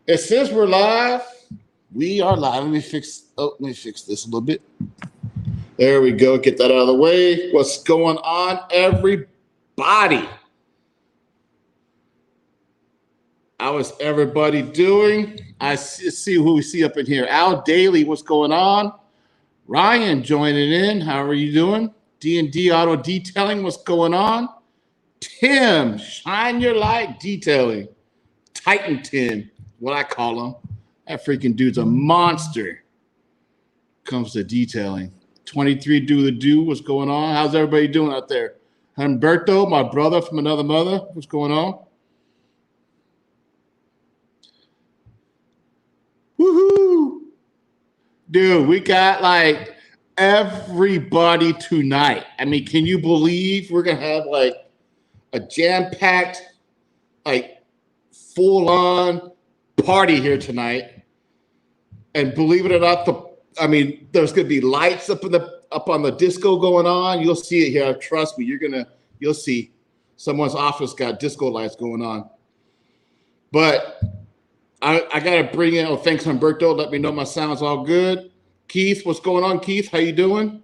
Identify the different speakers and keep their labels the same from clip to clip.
Speaker 1: It says we're live. We are live. Let me fix this a little bit. There we go. Get that out of the way. What's going on, everybody? How is everybody doing? I see who we see up in here. Al Daly, what's going on? Ryan joining in. How are you doing? D&D Auto Detailing, what's going on? Tim, Shine Your Light Detailing. Titan Tim, what I call him. That freaking dude's a monster. Comes to detailing. 23 Do the Do, what's going on? How's everybody doing out there? Humberto, my brother from another mother, what's going on? Woohoo! Dude, we got like everybody tonight. I mean, can you believe we're gonna have like a jam-packed, like full-on party here tonight? And believe it or not, there's gonna be lights up on the disco going on. You'll see it here. Trust me, you'll see. Someone's office got disco lights going on. But I gotta bring in. Oh, thanks, Humberto. Let me know my sound's all good. Keith, what's going on, Keith? How you doing?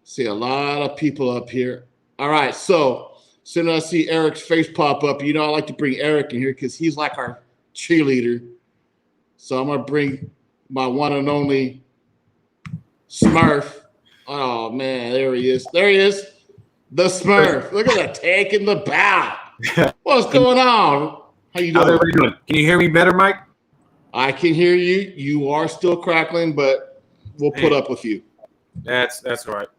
Speaker 1: See a lot of people up here. All right, so as soon as I see Eric's face pop up, I like to bring Eric in here because he's like our cheerleader. So I'm gonna bring my one and only Smurf. Oh man, there he is. There he is. The Smurf. Look at that, taking the bow. What's going on? How you doing?
Speaker 2: How you doing? Can you hear me better, Mike?
Speaker 1: I can hear you. You are still crackling, but we'll put up with you.
Speaker 2: That's all right.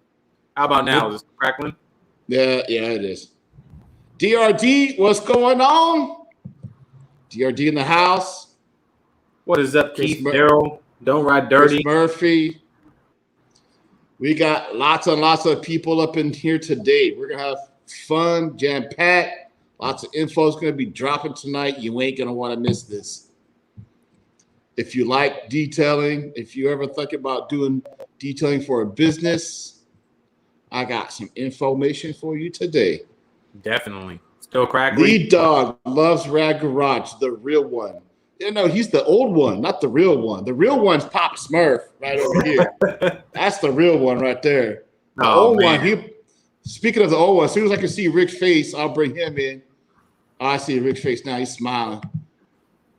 Speaker 2: How about now? Is it crackling?
Speaker 1: Yeah, it is. DRD, what's going on? DRD in the house.
Speaker 2: What is up, Keith? Daryl, don't ride dirty.
Speaker 1: Chris Murphy. We got lots and lots of people up in here today. We're gonna have fun, jam-packed. Lots of info is going to be dropping tonight. You ain't going to want to miss this. If you like detailing, if you ever think about doing detailing for a business, I got some information for you today.
Speaker 2: Definitely. Still crackling.
Speaker 1: The dog loves Rad Garage, the real one. He's the old one, not the real one. The real one's Pop Smurf right over here. That's the real one right there. The old one, speaking of the old one, as soon as I can see Rick's face, I'll bring him in. Oh, I see Rick's face now. He's smiling.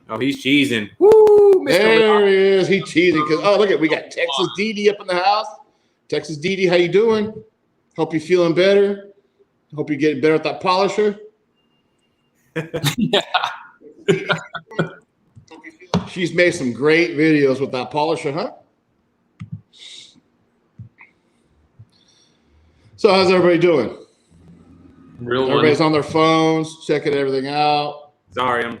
Speaker 2: Oh, he's cheesing. Woo!
Speaker 1: There he is. He's cheesing. We got Texas Didi up in the house. Texas Didi, how you doing? Hope you're feeling better. Hope you're getting better at that polisher.
Speaker 2: Yeah.
Speaker 1: She's made some great videos with that polisher, huh? So how's everybody doing? Everybody's on their phones, checking everything out.
Speaker 2: Sorry,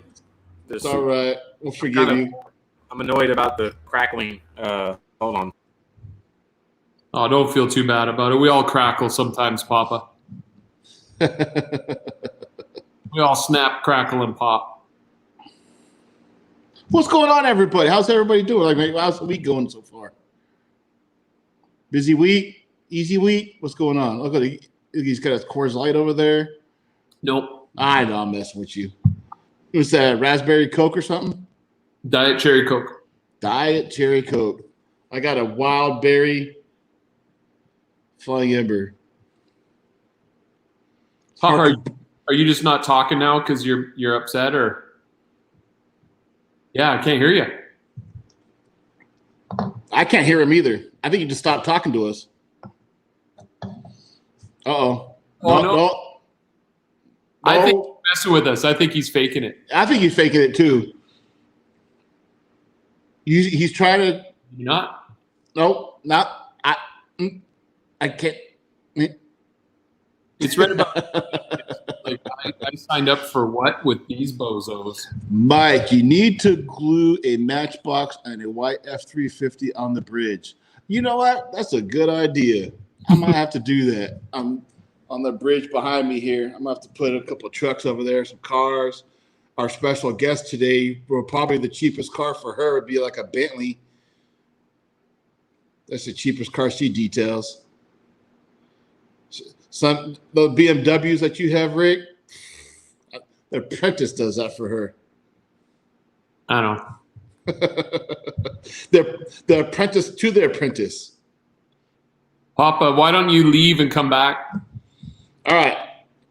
Speaker 1: it's all right. We'll forgive you.
Speaker 2: I'm annoyed about the crackling. Hold on.
Speaker 3: Oh, don't feel too bad about it. We all crackle sometimes, Papa. We all snap, crackle, and pop.
Speaker 1: What's going on, everybody? How's everybody doing? How's the week going so far? Busy week? Easy week? What's going on? Look at he's got his Coors Light over there.
Speaker 3: Nope.
Speaker 1: I know, I'm messing with you. Was that raspberry Coke or something?
Speaker 3: Diet Cherry Coke.
Speaker 1: Diet Cherry Coke. I got a wild berry Flying Ember.
Speaker 3: Are you just not talking now because you're upset, or? Yeah, I can't hear you.
Speaker 1: I can't hear him either. I think you just stopped talking to us. Uh-oh. No.
Speaker 3: I think he's messing with us. I think he's faking it.
Speaker 1: I think he's faking it too. He's trying to.
Speaker 3: You're not?
Speaker 1: Nope, not. I can't.
Speaker 3: It's right about. I signed up for what with these bozos?
Speaker 1: Mike, you need to glue a matchbox and a white F-350 on the bridge. You know what? That's a good idea. I might have to do that. On the bridge behind me here. I'm going to have to put a couple of trucks over there, some cars. Our special guest today, probably the cheapest car for her would be like a Bentley. That's the cheapest car she details. The BMWs that you have, Rick, The apprentice does that for her.
Speaker 3: I don't know.
Speaker 1: The apprentice to the apprentice.
Speaker 3: Papa, why don't you leave and come back?
Speaker 1: All right,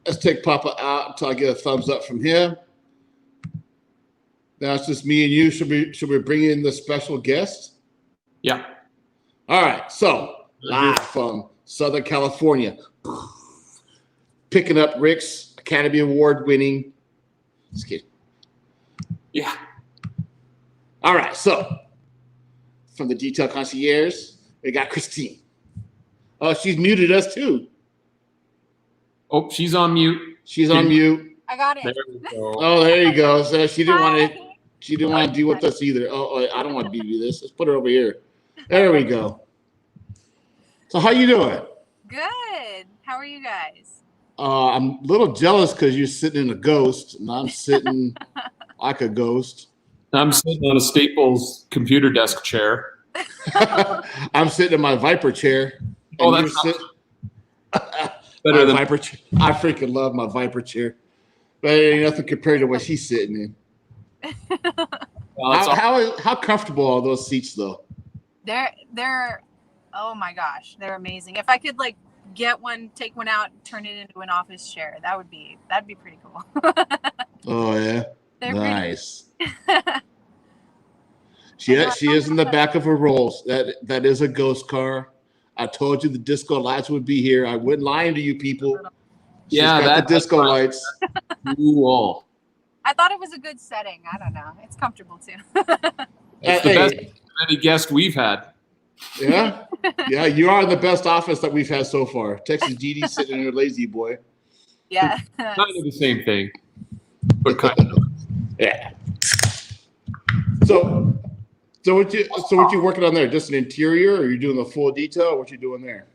Speaker 1: let's take Papa out until I get a thumbs up from him. Now it's just me and you. Should we bring in the special guest?
Speaker 3: Yeah.
Speaker 1: All right, so live from Southern California, picking up Rick's Academy Award winning. Just kidding.
Speaker 3: Yeah.
Speaker 1: All right, so from the Detailed Concierge, we got Christine. Oh, she's muted us too.
Speaker 3: Oh, she's on mute.
Speaker 1: She's on mute.
Speaker 4: I got it.
Speaker 3: There we go.
Speaker 1: Oh, there you go. So she didn't want to.
Speaker 4: Hi.
Speaker 1: She didn't want to deal with us either. Oh, I don't want to do this. Let's put her over here. There we go. So how you doing?
Speaker 4: Good. How are you guys?
Speaker 1: I'm a little jealous because you're sitting in a ghost, and I'm sitting like a ghost.
Speaker 3: I'm sitting on a Staples computer desk chair.
Speaker 1: I'm sitting in my Viper chair.
Speaker 3: Oh,
Speaker 1: and
Speaker 3: that's
Speaker 1: you're
Speaker 3: better than
Speaker 1: Viper chair. I freaking love my Viper chair, but it ain't nothing compared to what she's sitting in.
Speaker 3: well,
Speaker 1: How comfortable are those seats though?
Speaker 4: They're oh my gosh, they're amazing. If I could like get one, take one out, turn it into an office chair, that'd be pretty cool.
Speaker 1: Oh yeah,
Speaker 4: They're
Speaker 1: nice. She is in the back of her Rolls. That is a ghost car. I told you the disco lights would be here. I wasn't lying to you people. She's got the disco lights.
Speaker 3: Cool.
Speaker 4: I thought it was a good setting. I don't know. It's comfortable too.
Speaker 3: It's the best of any guest we've had.
Speaker 1: Yeah, yeah, you are the best office that we've had so far. Texas GD sitting in her lazy boy.
Speaker 4: Yeah.
Speaker 3: Kind of the same thing, but kind of.
Speaker 1: Yeah. So what you working on there? Just an interior, or are you doing the full detail? What you doing there?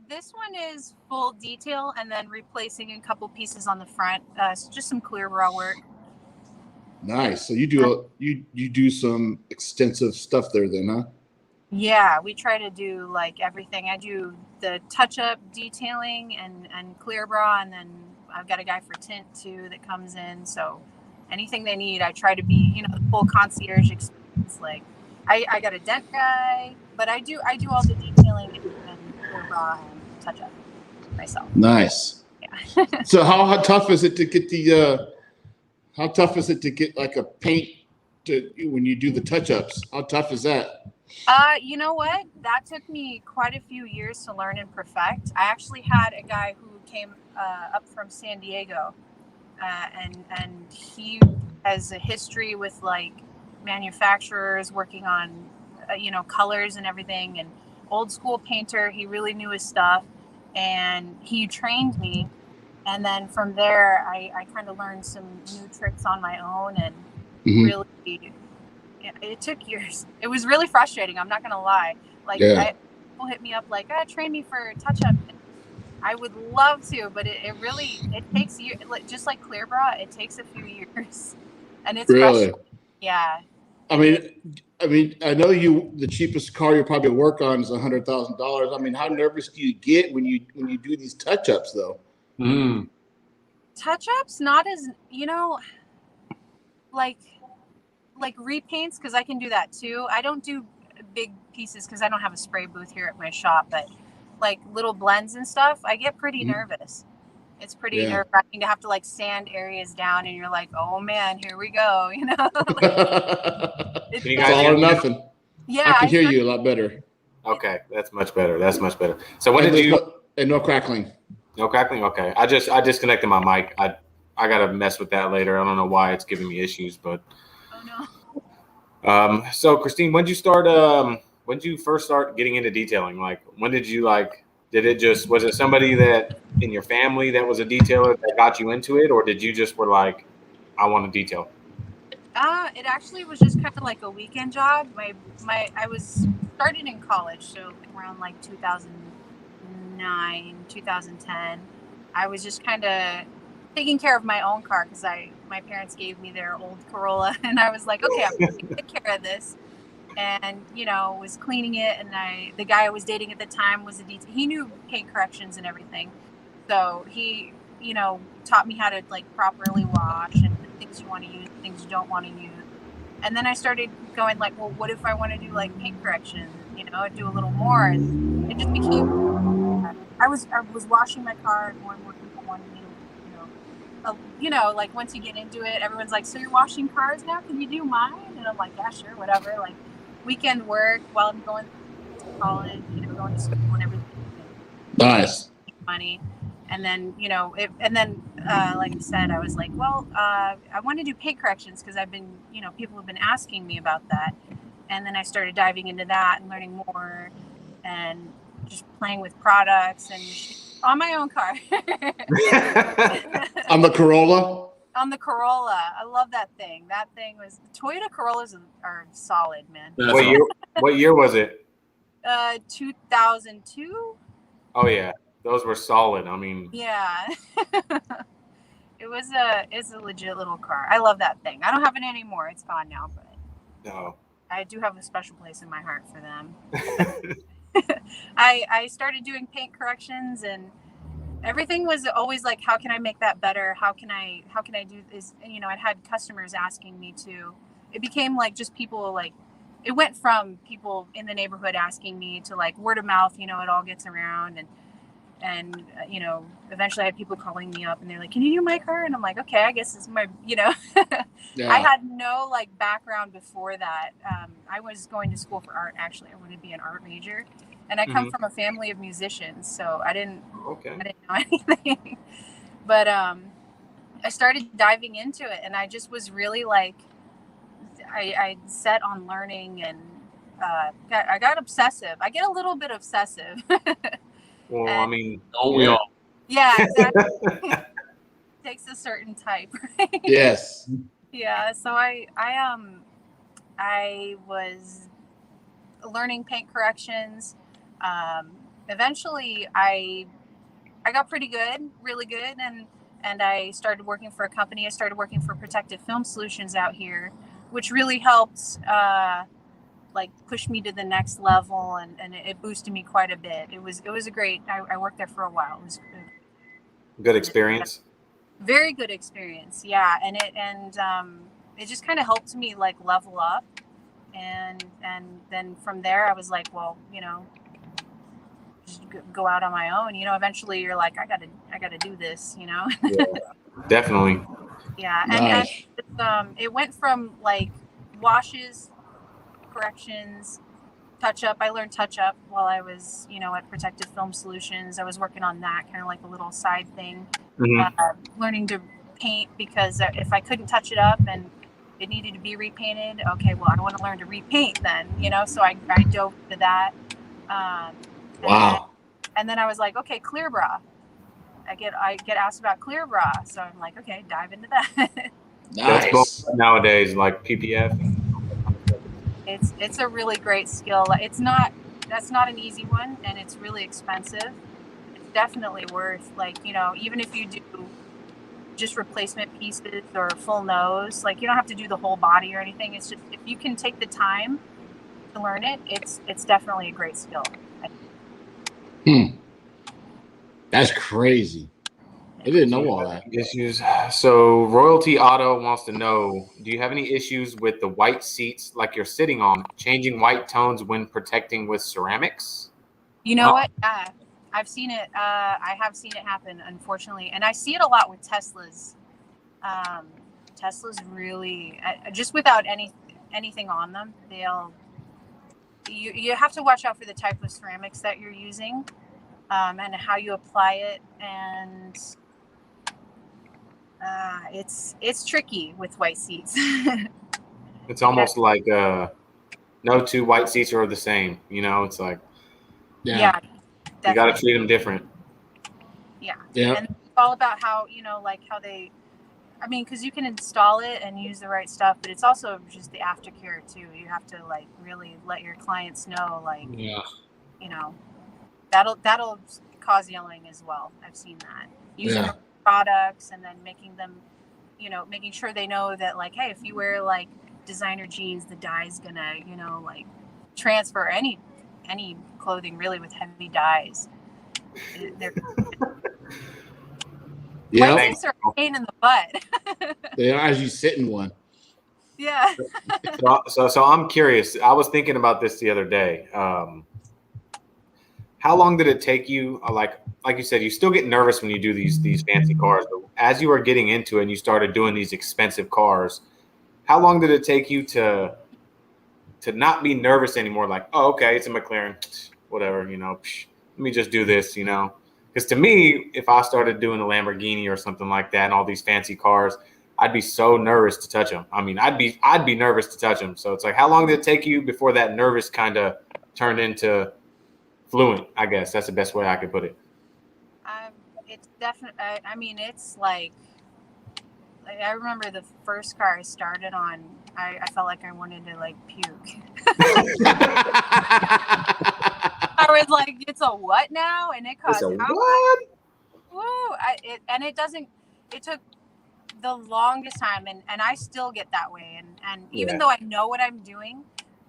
Speaker 4: This one is full detail and then replacing a couple pieces on the front. So just some clear bra work.
Speaker 1: Nice. So you do some extensive stuff there then, huh?
Speaker 4: Yeah, we try to do like everything. I do the touch-up detailing and clear bra, and then I've got a guy for tint too that comes in. So anything they need, I try to be, the full concierge experience. Like I got a dent guy, but I do all the detailing and clear bra and touch-up myself.
Speaker 1: Nice.
Speaker 4: Yeah.
Speaker 1: So how tough is it to get like a paint when you do the touch-ups? How tough is that?
Speaker 4: You know what? That took me quite a few years to learn and perfect. I actually had a guy who came up from San Diego, and he has a history with like manufacturers working on, colors and everything, and old school painter. He really knew his stuff, and he trained me. And then from there, I kind of learned some new tricks on my own, and really. It took years. It was really frustrating. I'm not gonna lie. Like, people hit me up like, train me for touch up. I would love to, but it takes years. Just like clear bra, it takes a few years, and it's
Speaker 1: really.
Speaker 4: frustrating. Yeah.
Speaker 1: I mean, I know the cheapest car you probably work on is $100,000. I mean, how nervous do you get when you do these touch ups though?
Speaker 4: Touch ups, not as like repaints, because I can do that too. I don't do big pieces because I don't have a spray booth here at my shop, but like little blends and stuff, I get pretty nervous. It's pretty nerve-wracking to have to like sand areas down, and you're like, oh man, here we go,
Speaker 1: It's all or nothing.
Speaker 4: Yeah,
Speaker 1: I can hear you a lot better.
Speaker 2: Okay, that's much better. So what did you?
Speaker 1: And no crackling.
Speaker 2: No crackling. Okay, I disconnected my mic. I gotta mess with that later. I don't know why it's giving me issues, but. So Christine, when did you first start getting into detailing? Like, when did you was it somebody that in your family that was a detailer that got you into it, or did you just were like, I want to detail?
Speaker 4: It actually was just kind of like a weekend job. I was started in college, so around like 2009, 2010. I was just kind of taking care of my own car because my parents gave me their old Corolla, and I was like, okay, I'm going to take care of this. And, was cleaning it. And the guy I was dating at the time was he knew paint corrections and everything. So he taught me how to like properly wash and things you want to use, things you don't want to use. And then I started going like, well, what if I want to do like paint correction? Do a little more, and it just became. I was washing my car, and more and more people wanted me to, like once you get into it, everyone's like, so you're washing cars now? Can you do mine? And I'm like, yeah, sure, whatever. Like weekend work while I'm going to college, going to school and everything.
Speaker 1: Nice.
Speaker 4: Money. And then, like I said, I was like, well, I want to do paint corrections because I've been, people have been asking me about that. And then I started diving into that and learning more and just playing with products and on my own car.
Speaker 1: On the Corolla?
Speaker 4: On the Corolla. I love that thing. That thing was, Toyota Corollas are solid, man.
Speaker 2: What year was it?
Speaker 4: 2002.
Speaker 2: Oh, yeah. Those were solid. I mean.
Speaker 4: Yeah. It's a legit little car. I love that thing. I don't have it anymore. It's gone now, but.
Speaker 2: No.
Speaker 4: I do have a special place in my heart for them. I started doing paint corrections, and everything was always like, how can I make that better? How can I do this? And, I'd had customers asking me to. It became like just people like, it went from people in the neighborhood asking me to like word of mouth. It all gets around, and eventually I had people calling me up and they're like, can you do my car? And I'm like, okay, I guess this is my, Yeah. I had no like background before that. I was going to school for art. Actually, I wanted to be an art major, and I come from a family of musicians, so I didn't know anything. But I started diving into it, and I just was really like, I set on learning, and I got obsessive. I get a little bit obsessive.
Speaker 2: Well, I mean,
Speaker 3: don't we all?
Speaker 4: Yeah, exactly. Takes a certain type, right?
Speaker 1: Yes.
Speaker 4: Yeah. So I was learning paint corrections. Eventually, I got pretty good, really good, and I started working for a company. I started working for Protective Film Solutions out here, which really helped. Like push me to the next level, and it boosted me quite a bit. It was a great. I worked there for a while. It was
Speaker 2: good experience.
Speaker 4: Very good experience, yeah. And it just kind of helped me like level up, and then from there I was like, well, just go out on my own. Eventually you're like, I gotta do this.
Speaker 2: Yeah, definitely.
Speaker 4: Yeah,
Speaker 1: Nice.
Speaker 4: and it went from like washes, corrections, touch up. I learned touch up while I was, at Protective Film Solutions. I was working on that kind of like a little side thing. Learning to paint, because if I couldn't touch it up and it needed to be repainted, okay, well, I want to learn to repaint then, so I dove into that.
Speaker 1: Wow.
Speaker 4: And then I was like, okay, clear bra. I get asked about clear bra, so I'm like, okay, dive into that.
Speaker 1: Nice.
Speaker 2: That's nowadays, like PPF.
Speaker 4: It's a really great skill. That's not an easy one, and it's really expensive. It's definitely worth, like, even if you do just replacement pieces or full nose, like you don't have to do the whole body or anything. It's just, if you can take the time to learn it, it's definitely a great skill.
Speaker 1: That's crazy. I didn't know all that.
Speaker 2: Issues. So Royalty Auto wants to know, do you have any issues with the white seats like you're sitting on, changing white tones when protecting with ceramics?
Speaker 4: You know what? I've seen it. I have seen it happen, unfortunately. And I see it a lot with Teslas. Teslas really, just without anything on them, you have to watch out for the type of ceramics that you're using, and how you apply it. And it's tricky with white seats.
Speaker 2: It's almost like no two white seats are the same. It's like,
Speaker 4: yeah,
Speaker 2: you got to treat them different.
Speaker 4: Yeah.
Speaker 1: Yeah.
Speaker 4: And it's all about how, like how they, because you can install it and use the right stuff, but it's also just the aftercare too. You have to like really let your clients know, like, that'll cause yelling as well. I've seen that. Using products and then making them, making sure they know that, like, hey, if you wear like designer jeans, the dye's gonna, like transfer any clothing really with heavy dyes.
Speaker 1: Yeah,
Speaker 4: Lights are a pain in the butt.
Speaker 1: they are as you sit in one.
Speaker 4: Yeah.
Speaker 2: So I'm curious. I was thinking about this the other day. How long did it take you? Like you said, you still get nervous when you do these fancy cars. But as you were getting into it and you started doing these expensive cars, how long did it take you to not be nervous anymore? Like, oh, okay, it's a McLaren, whatever, you know. Let me just do this, you know. Because to me, if I started doing a Lamborghini or something like that and all these fancy cars, I'd be so nervous to touch them. I mean, I'd be nervous to touch them. So it's like, how long did it take you before that nervous kind of turned into fluent? I guess that's the best way I could put it.
Speaker 4: It's definitely. I mean, it's like I remember the first car I started on. I felt like I wanted to like puke. I was like, "It's a what now?" And it cost
Speaker 2: It's a
Speaker 4: how
Speaker 2: what?
Speaker 4: much? Woo! It doesn't. It took the longest time, and I still get that way. And even though I know what I'm doing,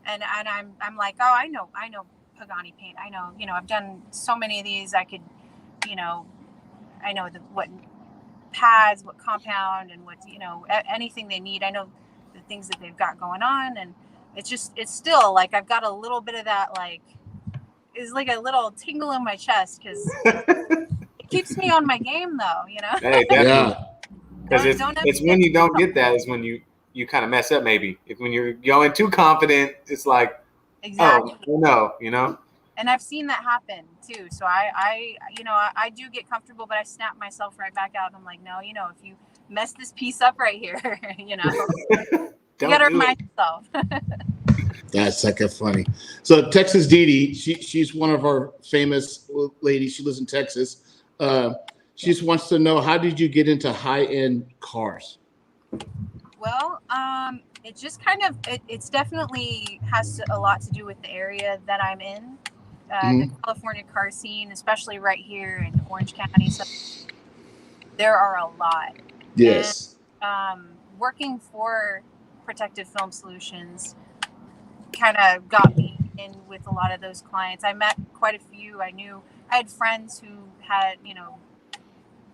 Speaker 4: and I'm like, oh, I know Pagani paint. I know, you know, I've done so many of these. I could, you know, I know what pads, what compound, and what, you know, anything they need. I know the things that they've got going on, and it's still like I've got a little bit of that, like, is like a little tingle in my chest because it keeps me on my game, though, you know.
Speaker 2: Hey, definitely.
Speaker 1: Yeah.
Speaker 2: Because it's when you don't get that is when you kind of mess up. Maybe if when you're going too confident, it's like,
Speaker 4: exactly.
Speaker 2: Oh no, you know.
Speaker 4: And I've seen that happen too. So I you know, I do get comfortable, but I snap myself right back out. And I'm like, no, you know, if you mess this piece up right here, you know, you gotta remind yourself.
Speaker 1: That's like a funny. So Texas Dee, she's one of our famous ladies. She lives in Texas. She just wants to know, how did you get into high-end cars?
Speaker 4: Well, it just kind of, it's definitely has a lot to do with the area that I'm in. The California car scene, especially right here in Orange County. So there are a lot.
Speaker 1: Yes.
Speaker 4: And, working for Protective Film Solutions kind of got me in with a lot of those clients. I met quite a few. I had friends who had, you know,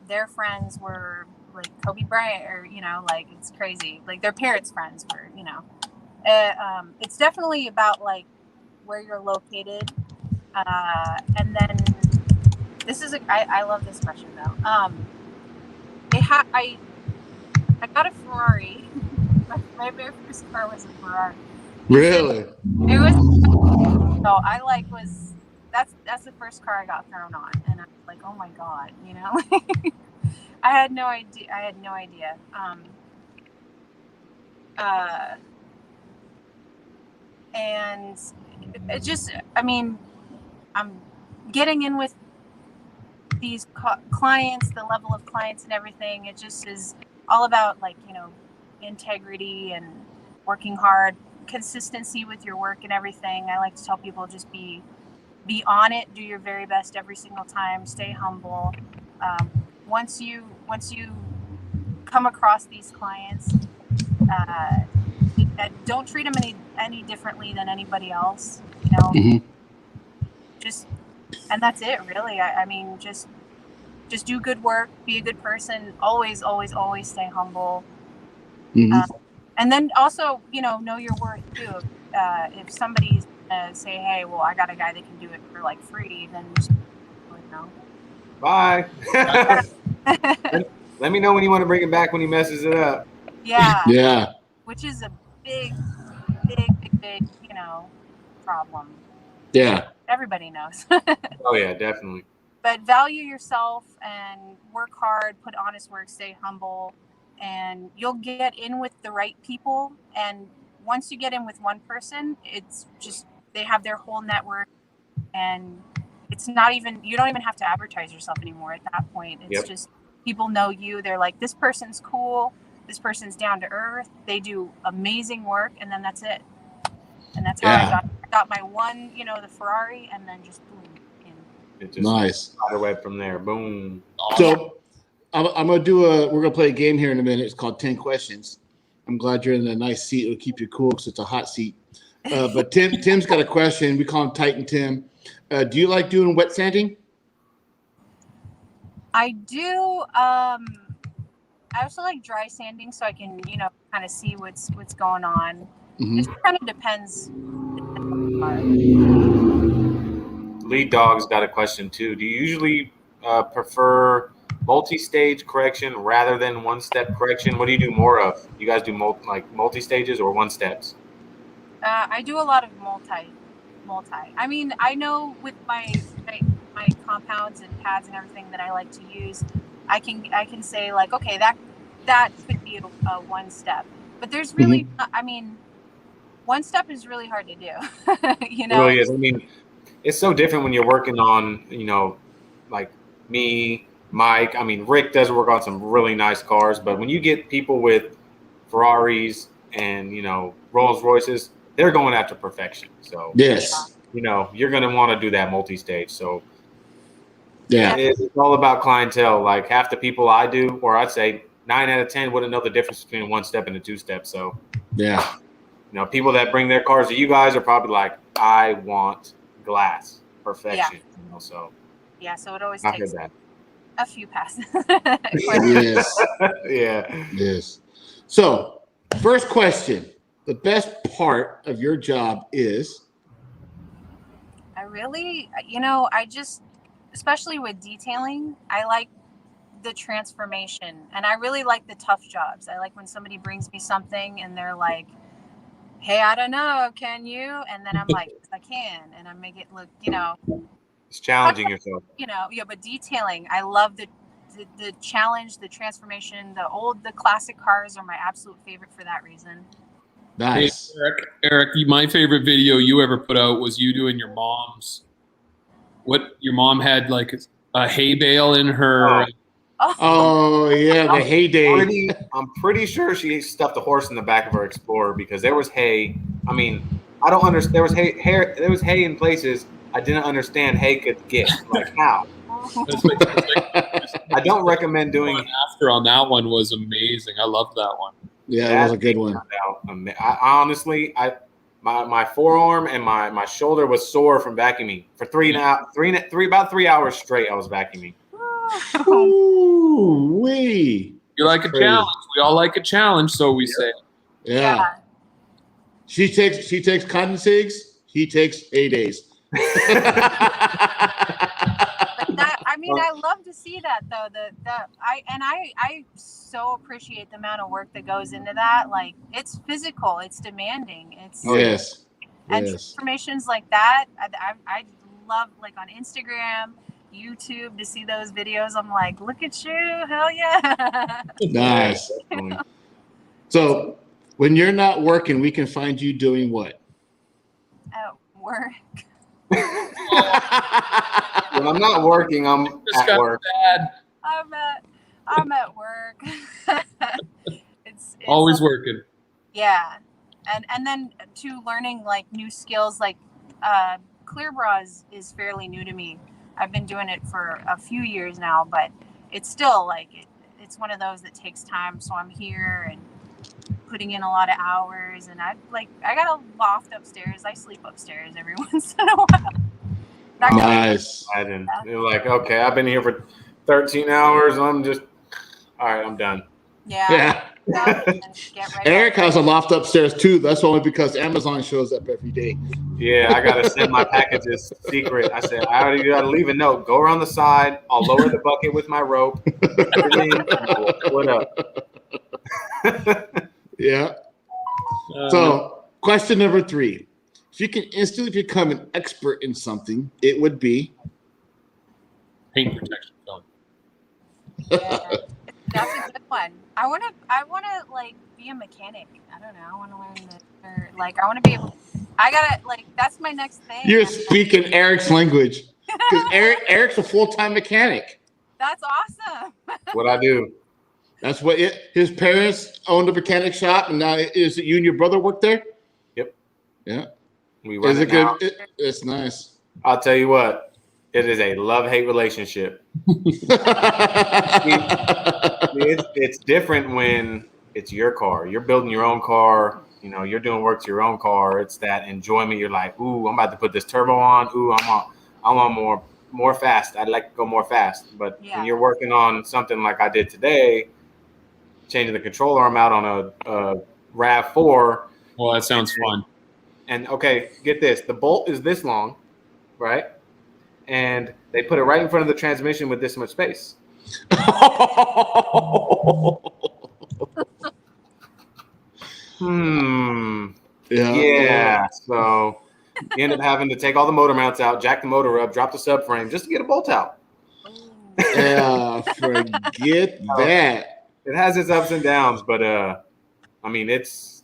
Speaker 4: their friends were like Kobe Bryant, or, you know, like, it's crazy. Like their parents' friends were, you know. It's definitely about like where you're located. And then this is I love this question though. I got a Ferrari. My very first car was a Ferrari.
Speaker 1: Really?
Speaker 4: It was. So I like was that's the first car I got thrown on, and I was like, oh my god, you know. I had no idea. And it just, I mean, I'm getting in with these clients, the level of clients and everything. It just is all about, like, you know, integrity and working hard, consistency with your work and everything. I like to tell people, just be on it, do your very best every single time, stay humble. Once you come across these clients, don't treat them any differently than anybody else, you know. Just, and that's it, really. I mean, just do good work, be a good person, always stay humble. And then also, you know your worth too. If somebody's say, hey, well, I got a guy that can do it for like free, then just, you know.
Speaker 2: Bye. Let me know when you want to bring it back when he messes it up.
Speaker 4: Yeah.
Speaker 1: Yeah.
Speaker 4: Which is a big, you know, problem.
Speaker 1: Yeah.
Speaker 4: Everybody knows.
Speaker 2: Oh yeah, definitely.
Speaker 4: But value yourself and work hard, put honest work, stay humble, and you'll get in with the right people. And once you get in with one person, it's just, they have their whole network, and it's not even, you don't even have to advertise yourself anymore at that point. It's just, people know you. They're like, this person's cool. This person's down to earth. They do amazing work. And then that's it. And that's how I got my one, you know, the Ferrari, and then just boom.
Speaker 2: It just
Speaker 1: Nice.
Speaker 2: spider web from there. Boom.
Speaker 1: So I'm going to we're going to play a game here in a minute. It's called 10 questions. I'm glad you're in a nice seat. It'll keep you cool because it's a hot seat. But Tim's got a question. We call him Titan Tim. Do you like doing wet sanding?
Speaker 4: I do. I also like dry sanding, so I can, kind of see what's going on.
Speaker 1: Mhm.
Speaker 4: It kind of depends.
Speaker 2: Lead Dog's got a question too. Do you usually prefer multi-stage correction rather than one-step correction? What do you do more of? You guys do multi-stages or one-steps?
Speaker 4: I do a lot of multi. I mean, I know with my compounds and pads and everything that I like to use, I can say like, okay, that could be a one step, but there's really, I mean, one step is really hard to do.
Speaker 2: It really is. I mean, it's so different when you're working on, like me, Mike. I mean, Rick does work on some really nice cars, but when you get people with Ferraris and, Rolls Royces, they're going after perfection. So,
Speaker 1: Yes.
Speaker 2: You're going to want to do that multi-stage. So,
Speaker 1: Yeah.
Speaker 2: it's all about clientele. Like half the people I do, or I'd say 9 out of 10 wouldn't know the difference between a one-step and a two-step. So,
Speaker 1: Yeah.
Speaker 2: People that bring their cars to you guys are probably like, I want glass perfection. So
Speaker 4: so it always
Speaker 2: I
Speaker 4: takes
Speaker 2: heard that.
Speaker 4: a few passes.
Speaker 1: Yes.
Speaker 2: Yeah.
Speaker 1: Yes. So, first question. The best part of your job is?
Speaker 4: I really, I just, especially with detailing, I like the transformation, and I really like the tough jobs. I like when somebody brings me something and they're like, hey, I don't know, can you? And then I'm like, I can, and I make it look,
Speaker 2: It's challenging yourself.
Speaker 4: But detailing, I love the challenge, the transformation. The classic cars are my absolute favorite for that reason.
Speaker 1: Nice.
Speaker 3: Hey, Eric, my favorite video you ever put out was you doing your mom's. What your mom had like a hay bale in her.
Speaker 1: Oh yeah, the heyday.
Speaker 2: I'm pretty sure she stuffed a horse in the back of her Explorer because there was hay. I mean, I don't understand. There was hay. There was hay in places I didn't understand hay could get. Like how? I don't recommend doing.
Speaker 3: After on that one was amazing. I loved that one.
Speaker 1: Yeah, that was a good one.
Speaker 2: I honestly, my forearm and my shoulder was sore from vacuuming for about 3 hours straight. I was vacuuming.
Speaker 1: Ooh-wee.
Speaker 3: You like a challenge. We all like a challenge, so we say.
Speaker 1: Yeah. She takes cotton cigs. He takes heydays.
Speaker 4: I love to see that though. I so appreciate the amount of work that goes into that. Like it's physical, it's demanding.
Speaker 1: Yes.
Speaker 4: And transformations like that, I love, like on Instagram, YouTube, to see those videos. I'm like, look at you, hell yeah.
Speaker 1: Nice. So when you're not working, we can find you doing what?
Speaker 4: At work.
Speaker 2: When I'm not working, I'm at work.
Speaker 4: I'm at work. it's
Speaker 3: always working.
Speaker 4: Yeah. And then to learning like new skills, like clear bras is fairly new to me. I've been doing it for a few years now, but it's still like it's one of those that takes time. So I'm here and putting in a lot of hours, and I got a loft upstairs. I sleep upstairs every once in a while.
Speaker 1: Nice.
Speaker 2: You're like, okay, I've been here for 13 hours. I'm just all right. I'm done.
Speaker 4: Yeah.
Speaker 1: Eric has a loft upstairs too. That's only because Amazon shows up every day.
Speaker 2: Yeah, I gotta send my packages secret. I said I already gotta leave a note. Go around the side. I'll lower the bucket with my rope. What up?
Speaker 1: Yeah. So, question number 3: if you can instantly become an expert in something, it would be
Speaker 3: paint protection film.
Speaker 4: Yeah, that's a good one. I wanna like be a mechanic. I don't know. I wanna learn I wanna be able. I gotta that's my next thing.
Speaker 1: You're speaking Eric's language. Because Eric's a full-time mechanic.
Speaker 4: That's awesome.
Speaker 2: That's what I do.
Speaker 1: That's what his parents owned a mechanic shop, and now is it you and your brother work there?
Speaker 2: Yep.
Speaker 1: Yeah.
Speaker 2: We run
Speaker 1: is it
Speaker 2: now.
Speaker 1: good? It's nice.
Speaker 2: I'll tell you what. It is a love-hate relationship. It's different when it's your car. You're building your own car. You're doing work to your own car. It's that enjoyment. You're like, ooh, I'm about to put this turbo on. Ooh, I want more more fast. I'd like to go more fast. But
Speaker 4: Yeah.
Speaker 2: when you're working on something like I did today, changing the control arm out on a RAV4.
Speaker 3: Well, that sounds fun.
Speaker 2: And okay, get this. The bolt is this long, right? And they put it right in front of the transmission with this much space. Yeah. So you end up having to take all the motor mounts out, jack the motor up, drop the subframe just to get a bolt out.
Speaker 1: Yeah, forget that.
Speaker 2: It has its ups and downs, but I mean, there's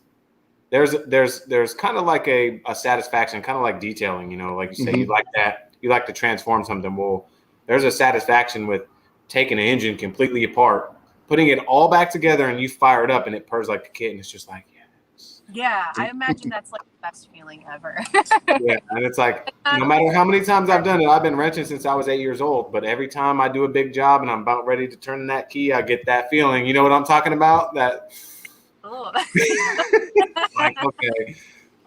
Speaker 2: kind of like a satisfaction, kind of like detailing, you know, like you say, you like that, you like to transform something. Well, there's a satisfaction with taking an engine completely apart, putting it all back together, and you fire it up and it purrs like a kid, and it's just like, yes.
Speaker 4: Yeah, I imagine that's like the best feeling ever.
Speaker 2: Yeah, and it's like, no matter how many times I've done it, I've been wrenching since I was 8 years old, but every time I do a big job and I'm about ready to turn that key, I get that feeling. You know what I'm talking about? That like, okay,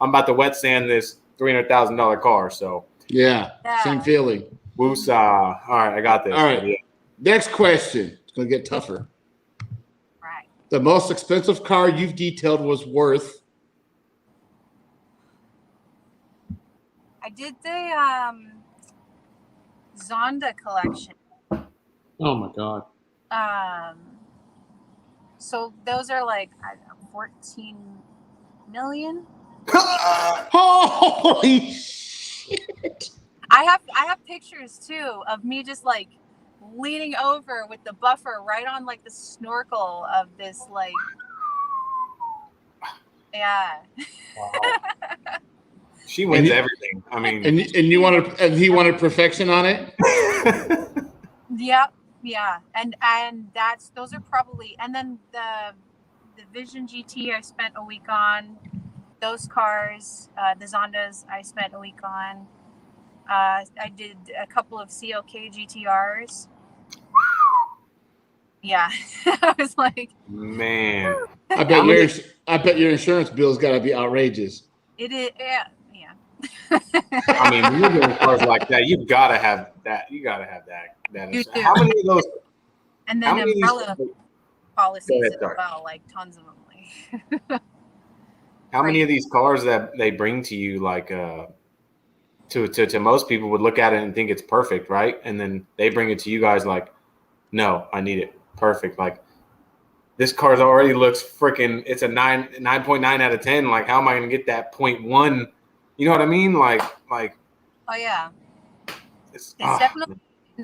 Speaker 2: I'm about to wet sand this $300,000 car. So
Speaker 1: yeah, same feeling.
Speaker 2: Woosah. All right, I got this.
Speaker 1: All right, next question. It's gonna get tougher.
Speaker 4: Right.
Speaker 1: The most expensive car you've detailed was worth.
Speaker 4: I did the Zonda collection.
Speaker 3: Oh my God.
Speaker 4: So those are like, I don't know, 14 million.
Speaker 1: Holy shit!
Speaker 4: I have pictures too of me just like leaning over with the buffer right on like the snorkel of this like, yeah.
Speaker 2: Wow. She wins everything. I mean,
Speaker 1: and you wanted, and he wanted perfection on it.
Speaker 4: Yep. Yeah, and those are probably, and then the Vision GT I spent a week on. Those cars, the Zondas I spent a week on. I did a couple of CLK GTRs. Yeah, I was like,
Speaker 2: man,
Speaker 1: I bet your insurance bill's got to be outrageous.
Speaker 4: It is, yeah.
Speaker 2: I mean, when you're doing cars like that, you gotta have that. You gotta have that. How many of those?
Speaker 4: And then umbrella policies as well, like tons of them. Like,
Speaker 2: how many of these cars that they bring to you, like, to most people would look at it and think it's perfect, right? And then they bring it to you guys like, no, I need it perfect. Like, this car already looks freaking. It's a 9.9 out of 10. Like, how am I going to get that 0.1? You know what I mean? Like.
Speaker 4: Oh yeah. It's definitely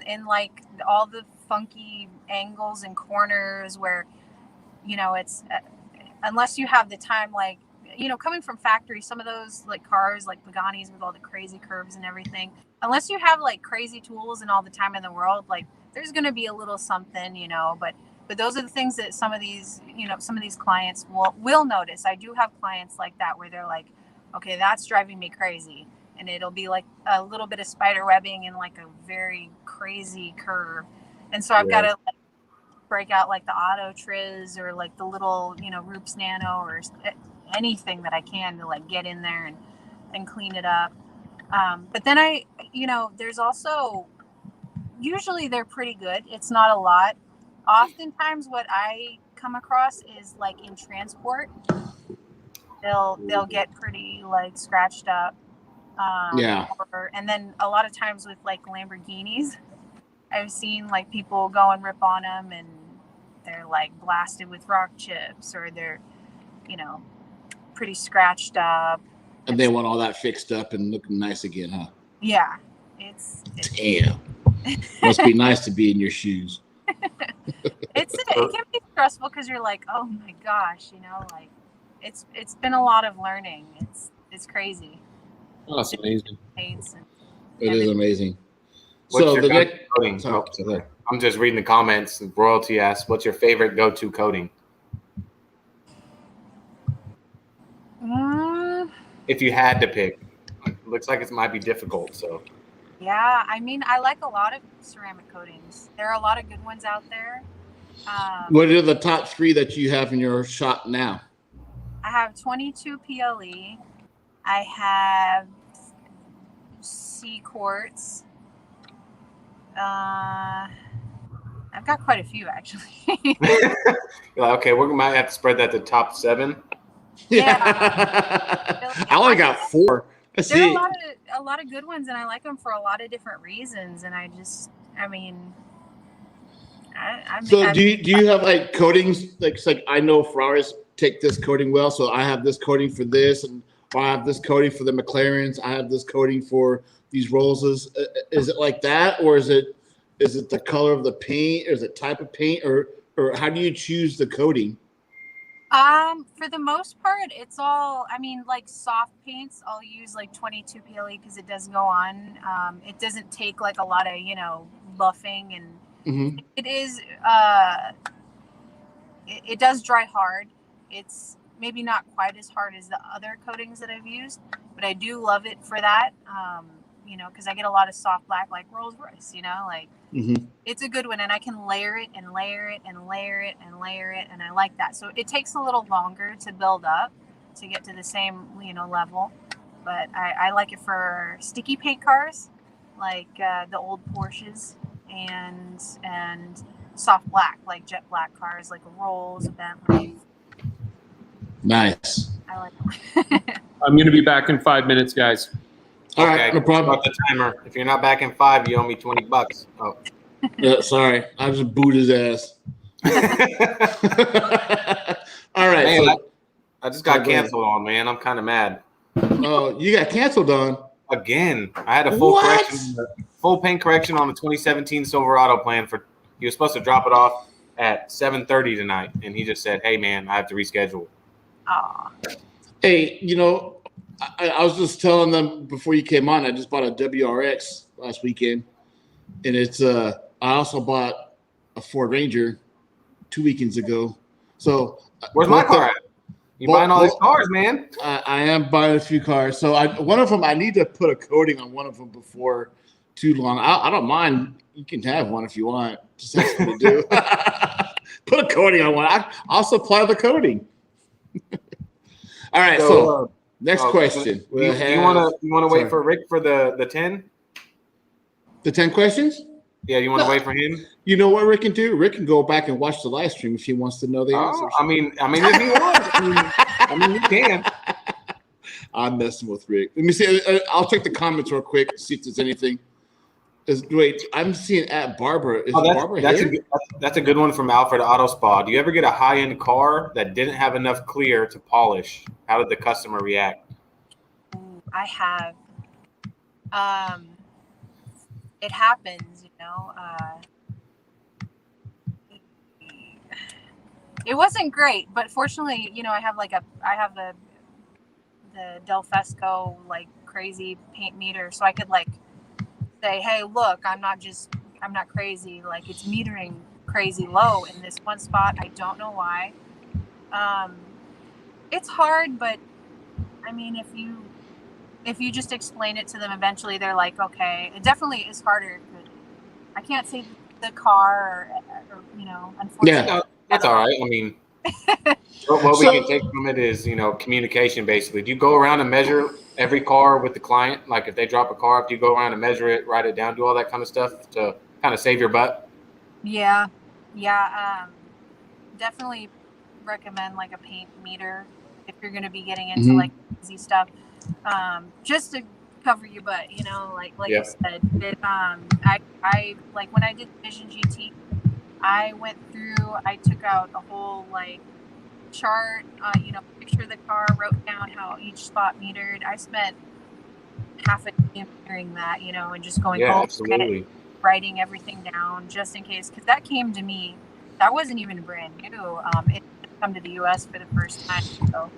Speaker 4: in like all the funky angles and corners where, you know, it's unless you have the time, like, you know, coming from factory, some of those like cars like Pagani's with all the crazy curves and everything, unless you have like crazy tools and all the time in the world, like there's going to be a little something, you know, but those are the things that some of these clients will notice. I do have clients like that where they're like, okay, that's driving me crazy. And it'll be like a little bit of spider webbing and like a very crazy curve. And so I've got to like break out like the auto triz or like the little, you know, Roops Nano or anything that I can to like get in there and clean it up. But then there's also, usually they're pretty good. It's not a lot. Oftentimes what I come across is like in transport, they'll get pretty like scratched up. And then a lot of times with like Lamborghinis, I've seen like people go and rip on them and they're like blasted with rock chips or they're, you know, pretty scratched up.
Speaker 1: And they want all that fixed up and looking nice again, huh?
Speaker 4: Yeah.
Speaker 1: Damn. Must be nice to be in your shoes.
Speaker 4: It can be stressful because you're like, oh my gosh, you know, like it's been a lot of learning. It's crazy.
Speaker 3: Oh, that's amazing.
Speaker 1: It is amazing.
Speaker 2: So the next coating. I'm just reading the comments. Royalty asks, "What's your favorite go-to coating?" If you had to pick, it looks like it might be difficult. So.
Speaker 4: Yeah, I mean, I like a lot of ceramic coatings. There are a lot of good ones out there.
Speaker 1: What are the top 3 that you have in your shop now?
Speaker 4: I have 22 PLE. I have C quartz. I've got quite a few actually.
Speaker 2: You're like, okay, we might have to spread that to top 7.
Speaker 4: Yeah.
Speaker 1: I only got 4. Let's
Speaker 4: There are
Speaker 1: see.
Speaker 4: a lot of good ones, and I like them for a lot of different reasons. And
Speaker 1: So do you have like coatings? Like it's like I know Ferraris take this coating well, so I have this coating for this, and or I have this coating for the McLarens. I have this coating for these Rollses. Is it like that, or is it the color of the paint, or is it type of paint, or how do you choose the coating?
Speaker 4: For the most part, it's all, like soft paints, I'll use like 22 PLE because it does go on. It doesn't take like a lot of, buffing, and
Speaker 1: Mm-hmm.
Speaker 4: it is, it does dry hard. It's maybe not quite as hard as the other coatings that I've used, but I do love it for that. Because I get a lot of soft black like Rolls Royce, like
Speaker 1: Mm-hmm.
Speaker 4: it's a good one, and I can layer it and layer it and layer it and layer it, and I like that. So it takes a little longer to build up to get to the same level, but I like it for sticky paint cars like the old Porsches, and soft black like jet black cars like a Rolls, a Bentley.
Speaker 1: Nice.
Speaker 4: I like it.
Speaker 3: I'm going to be back in 5 minutes, guys.
Speaker 1: All right, no problem.
Speaker 2: Start the timer. If you're not back in 5, you owe me $20. Oh.
Speaker 1: Yeah, sorry, I just booed his ass. All right.
Speaker 2: Man,
Speaker 1: So,
Speaker 2: I just got canceled on, man. I'm kind of mad.
Speaker 1: oh, you got canceled on
Speaker 2: Again, I had a full
Speaker 1: What?
Speaker 2: full paint correction on the 2017 Silverado plan for. He was supposed to drop it off at 7:30 tonight, and he just said, "Hey, man, I have to reschedule."
Speaker 4: Aw.
Speaker 1: Hey, I was just telling them before you came on, I just bought a WRX last weekend, and it's I also bought a Ford Ranger 2 weekends ago. So
Speaker 2: Where's my car at? You buying all these cars, man?
Speaker 1: I am buying a few cars. So one of them, I need to put a coating on one of them before too long. I don't mind. You can have one if you want. Just ask me to do. Put a coating on one. I'll supply the coating. All right. So next question.
Speaker 2: You want to wait for Rick for the 10?
Speaker 1: The 10 questions?
Speaker 2: Yeah, you want to wait for him?
Speaker 1: You know what Rick can do? Rick can go back and watch the live stream if he wants to know the answers.
Speaker 2: I mean, if he wants, you can.
Speaker 1: I'm messing with Rick. Let me see. I'll check the comments real quick, see if there's anything. Wait, I'm seeing at Barbara. Is Barbara here?
Speaker 2: That's a good one from Alfred Auto Spa. Do you ever get a high-end car that didn't have enough clear to polish? How did the customer react?
Speaker 4: I have. It happens, it wasn't great, but fortunately, I have the Del Fesco like crazy paint meter, so I could like say, hey, look, I'm not crazy. Like it's metering crazy low in this one spot. I don't know why. It's hard, but I mean, if you just explain it to them, eventually they're like, okay. It definitely is harder. But I can't say the car or unfortunately.
Speaker 1: Yeah.
Speaker 2: No, that's all right. I mean, what we can take from it is, communication basically. Do you go around and measure every car with the client? Like if they drop a car, do you go around and measure it, write it down, do all that kind of stuff to kind of save your butt?
Speaker 4: Yeah. Definitely recommend like a paint meter if you're going to be getting into like easy stuff. Just to cover your butt, like you said. I like when I did Vision GT, I took out a whole like chart, picture of the car, wrote down how each spot metered. I spent half a day metering that, and just going over it, writing everything down just in case, because that came to me, that wasn't even brand new. It had come to the US for the first time, so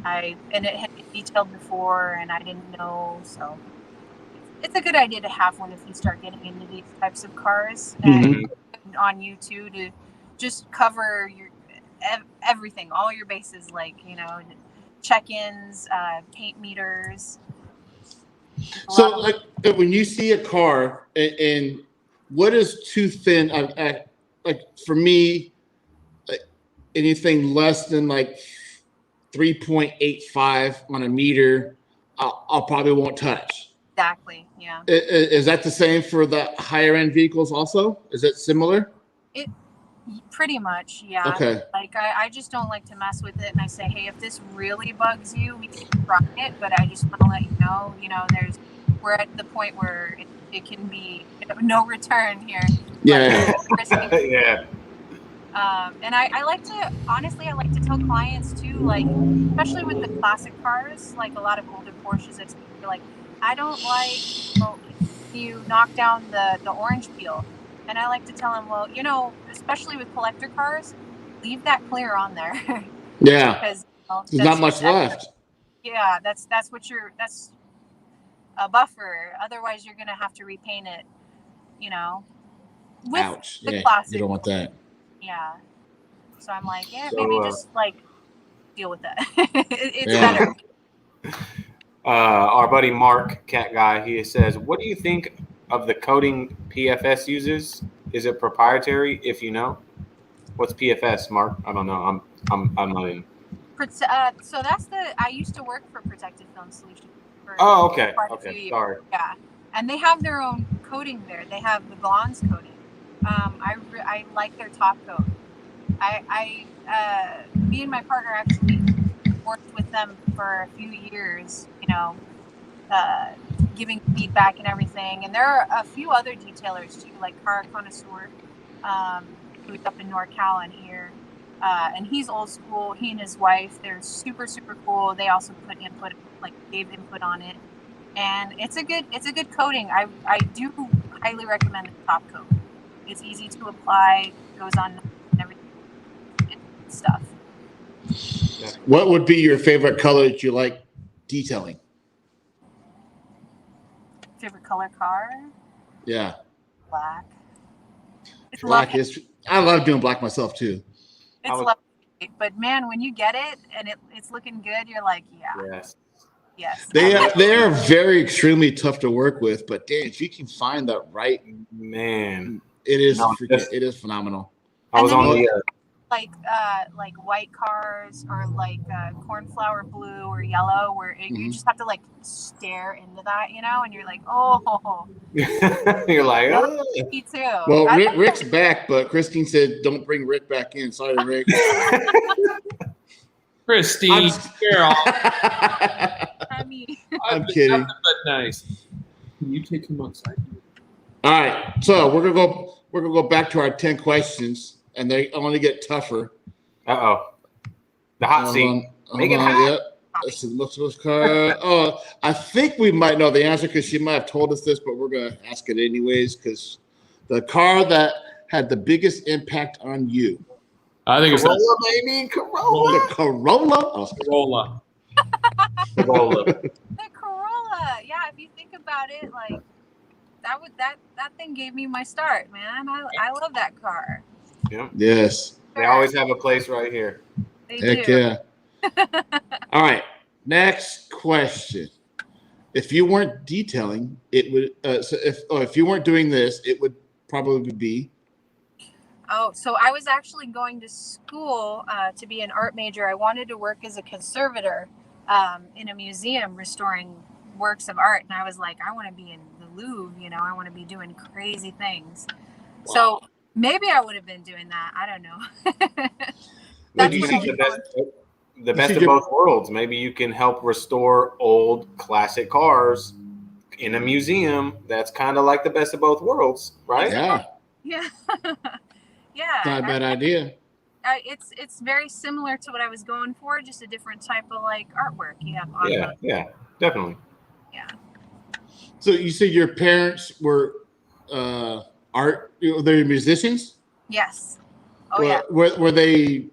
Speaker 4: and it had been detailed before and I didn't know, so it's a good idea to have one if you start getting into these types of cars. And on you too, to just cover your everything, all your bases, like check-ins, paint meters.
Speaker 1: So like when you see a car and what is too thin, like for me, like anything less than like 3.85 on a meter, I'll probably won't touch.
Speaker 4: Exactly. Yeah.
Speaker 1: Is that the same for the higher end vehicles also? Is it similar?
Speaker 4: It pretty much, yeah.
Speaker 1: Okay.
Speaker 4: Like I just don't like to mess with it, and I say, hey, if this really bugs you, we can try it, but I just want to let you know, we're at the point where it can be no return here.
Speaker 1: Yeah.
Speaker 2: Yeah.
Speaker 4: And I like to tell clients too, like, especially with the classic cars, like a lot of older Porsches, it's like, I don't like you knock down the orange peel. And I like to tell them, well, especially with collector cars, leave that clear on there.
Speaker 1: Yeah.
Speaker 4: Because
Speaker 1: there's not much left.
Speaker 4: Yeah, that's a buffer. Otherwise, you're gonna have to repaint it. With
Speaker 1: Ouch.
Speaker 4: the
Speaker 1: Yeah.
Speaker 4: classic.
Speaker 1: You don't want that.
Speaker 4: Yeah. So I'm like,
Speaker 2: So,
Speaker 4: maybe just like deal with that. It's better.
Speaker 2: Our buddy Mark, cat guy, he says, "What do you think of the coding PFS uses? Is it proprietary? If you know, what's PFS, Mark? I don't know. I'm not in."
Speaker 4: So I used to work for Protected Film Solutions.
Speaker 2: Oh, okay.
Speaker 4: Quite a few years. Sorry. Yeah, and they have their own coating there. They have the Gons coating. I like their top coat. Me and my partner actually worked with them for a few years, giving feedback and everything. And there are a few other detailers too, like Car Connoisseur, who's up in NorCal and here. And he's old school. He and his wife, they're super, super cool. They also gave input on it. And it's a good coating. I do highly recommend the top coat. It's easy to apply, goes on everything. Stuff.
Speaker 1: What would be your favorite color that you like detailing?
Speaker 4: Favorite color car?
Speaker 1: Yeah.
Speaker 4: Black. It's
Speaker 1: black
Speaker 4: lovely.
Speaker 1: I love doing black myself too.
Speaker 4: It's lovely. But man, when you get it and it's looking good, you're like, yeah. Yes.
Speaker 1: They are very extremely tough to work with, but damn, if you can find that right,
Speaker 2: man,
Speaker 1: it is phenomenal.
Speaker 2: I was on the
Speaker 4: like white cars or like cornflower blue or yellow, where you just have to like stare into that, and you're like, oh.
Speaker 2: You're like, oh.
Speaker 4: Me too.
Speaker 1: Well, Rick's back, but Christine said, "Don't bring Rick back in." Sorry, Rick.
Speaker 3: Christine, girl.
Speaker 1: I'm kidding.
Speaker 3: But nice. Can you take him outside?
Speaker 1: All right, so we're gonna go back to our 10 questions, and they only get tougher.
Speaker 2: The hot seat. Make it hot.
Speaker 1: Yep. Let's see, what's car? Oh, I think we might know the answer because she might have told us this, but we're gonna ask it anyways because the car that had the biggest impact on you.
Speaker 3: I think it's
Speaker 2: Corolla, baby. Corolla.
Speaker 1: The Corolla. Oh,
Speaker 3: Corolla.
Speaker 4: The Corolla. Yeah, if you think about it, like that thing gave me my start, man. I love that car.
Speaker 2: Yeah.
Speaker 1: Yes.
Speaker 2: They always have a place right here.
Speaker 4: They
Speaker 1: Heck
Speaker 4: do.
Speaker 1: Yeah. All right. Next question. If you weren't detailing, it would. If you weren't doing this, it would probably be.
Speaker 4: Oh, so I was actually going to school to be an art major. I wanted to work as a conservator in a museum restoring works of art. And I was like, I want to be in the Louvre, I want to be doing crazy things. Wow. So maybe I would have been doing that. I don't know.
Speaker 2: That's you see the best of both worlds. Maybe you can help restore old classic cars in a museum. That's kind of like the best of both worlds, right?
Speaker 1: Yeah.
Speaker 4: Yeah. Yeah,
Speaker 1: not a bad idea.
Speaker 4: It's very similar to what I was going for, just a different type of like artwork.
Speaker 2: Yeah, definitely.
Speaker 4: Yeah.
Speaker 1: So you said your parents were art? They're musicians?
Speaker 4: Yes. Oh yeah.
Speaker 1: Were they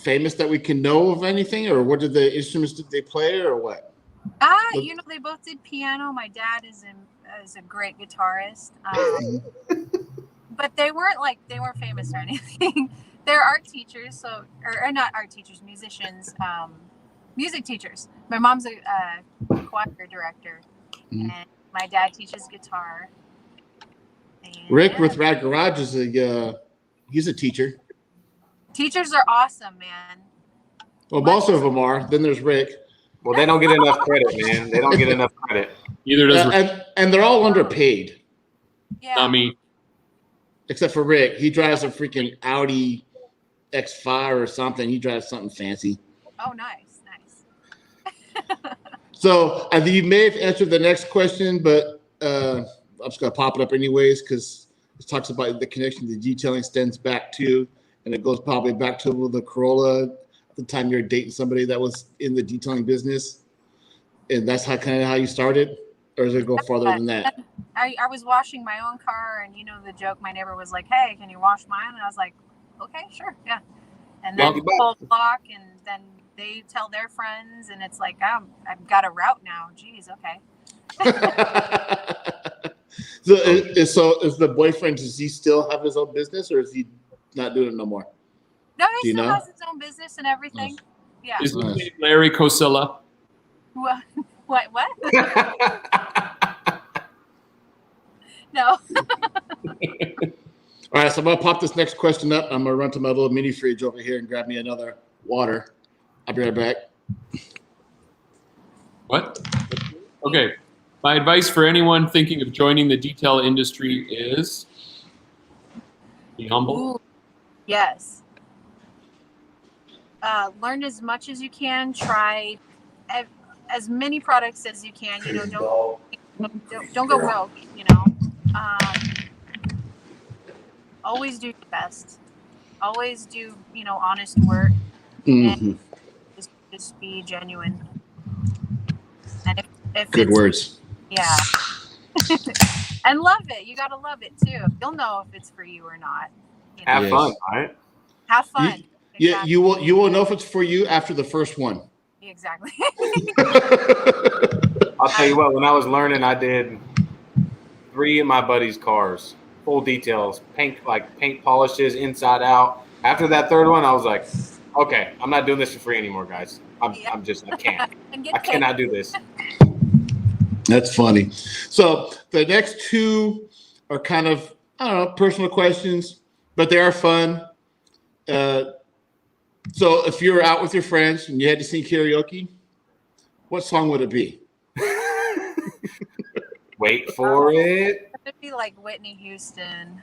Speaker 1: famous that we can know of anything, or what did the instruments did they play, or what?
Speaker 4: They both did piano. My dad is a great guitarist. But they weren't famous or anything. They're art teachers, or not art teachers, musicians, music teachers. My mom's a choir director, and my dad teaches guitar. And
Speaker 1: Rick with Rad Garage is he's a teacher.
Speaker 4: Teachers are awesome, man.
Speaker 1: Well, most of them are. Then there's Rick.
Speaker 2: Well, they don't get enough credit, man. They don't get enough credit.
Speaker 3: Either does
Speaker 1: and they're all underpaid.
Speaker 4: Yeah.
Speaker 3: not me.
Speaker 1: Except for Rick. He drives a freaking Audi X5 or something. He drives something fancy.
Speaker 4: Oh, nice.
Speaker 1: So I think you may have answered the next question, but I'm just going to pop it up anyways because it talks about the connection the detailing extends back to, and it goes probably back to the Corolla at the time you're dating somebody that was in the detailing business. And that's how you started? Or does it go farther than that?
Speaker 4: I was washing my own car, and you know the joke. My neighbor was like, "Hey, can you wash mine?" And I was like, "Okay, sure, yeah." And then full block, and then they tell their friends, and it's like, I've got a route now. Geez, okay.
Speaker 1: So is the boyfriend? Does he still have his own business, or is he not doing it no more?
Speaker 4: No, he still has his own business and everything.
Speaker 1: Nice.
Speaker 4: Yeah.
Speaker 3: Is his name Larry Cosilla?
Speaker 4: What? No.
Speaker 1: All right, so I'm gonna pop this next question up. I'm gonna run to my little mini fridge over here and grab me another water. I'll be right back.
Speaker 3: What? Okay. My advice for anyone thinking of joining the detail industry is be humble.
Speaker 4: Ooh, yes. Learn as much as you can. Try as many products as you can. You know, don't go rogue. You know, always do your best. Always do honest work.
Speaker 1: Mm-hmm.
Speaker 4: And just be genuine. And if
Speaker 1: Good words.
Speaker 4: Yeah. And love it. You gotta love it too. You'll know if it's for you or not.
Speaker 2: Have fun, right?
Speaker 4: Have fun.
Speaker 1: Yeah, you will know if it's for you after the first one.
Speaker 4: Exactly.
Speaker 2: I'll tell you what, when I was learning, I did 3 of my buddies' cars, full details, paint polishes inside out. After that 3rd one, I was like, okay, I'm not doing this for free anymore, guys. I can't. I cannot do this.
Speaker 1: That's funny. So the next 2 are kind of, I don't know, personal questions, but they are fun. So if you were out with your friends and you had to sing karaoke, what song would it be?
Speaker 2: Wait for it.
Speaker 4: It'd be like Whitney Houston.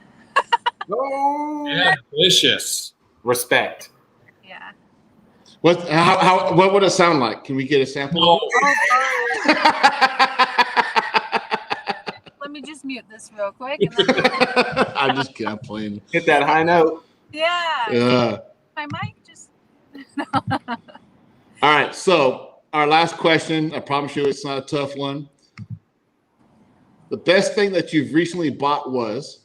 Speaker 2: Oh,
Speaker 3: Yeah, delicious.
Speaker 2: Respect.
Speaker 4: Yeah.
Speaker 1: What would it sound like? Can we get a sample?
Speaker 4: Let me just mute this real quick. And then...
Speaker 1: I'm just kidding. I'm playing.
Speaker 2: Hit that high note.
Speaker 4: Yeah. My mic just.
Speaker 1: All right. So our last question. I promise you, it's not a tough one. The best thing that you've recently bought was?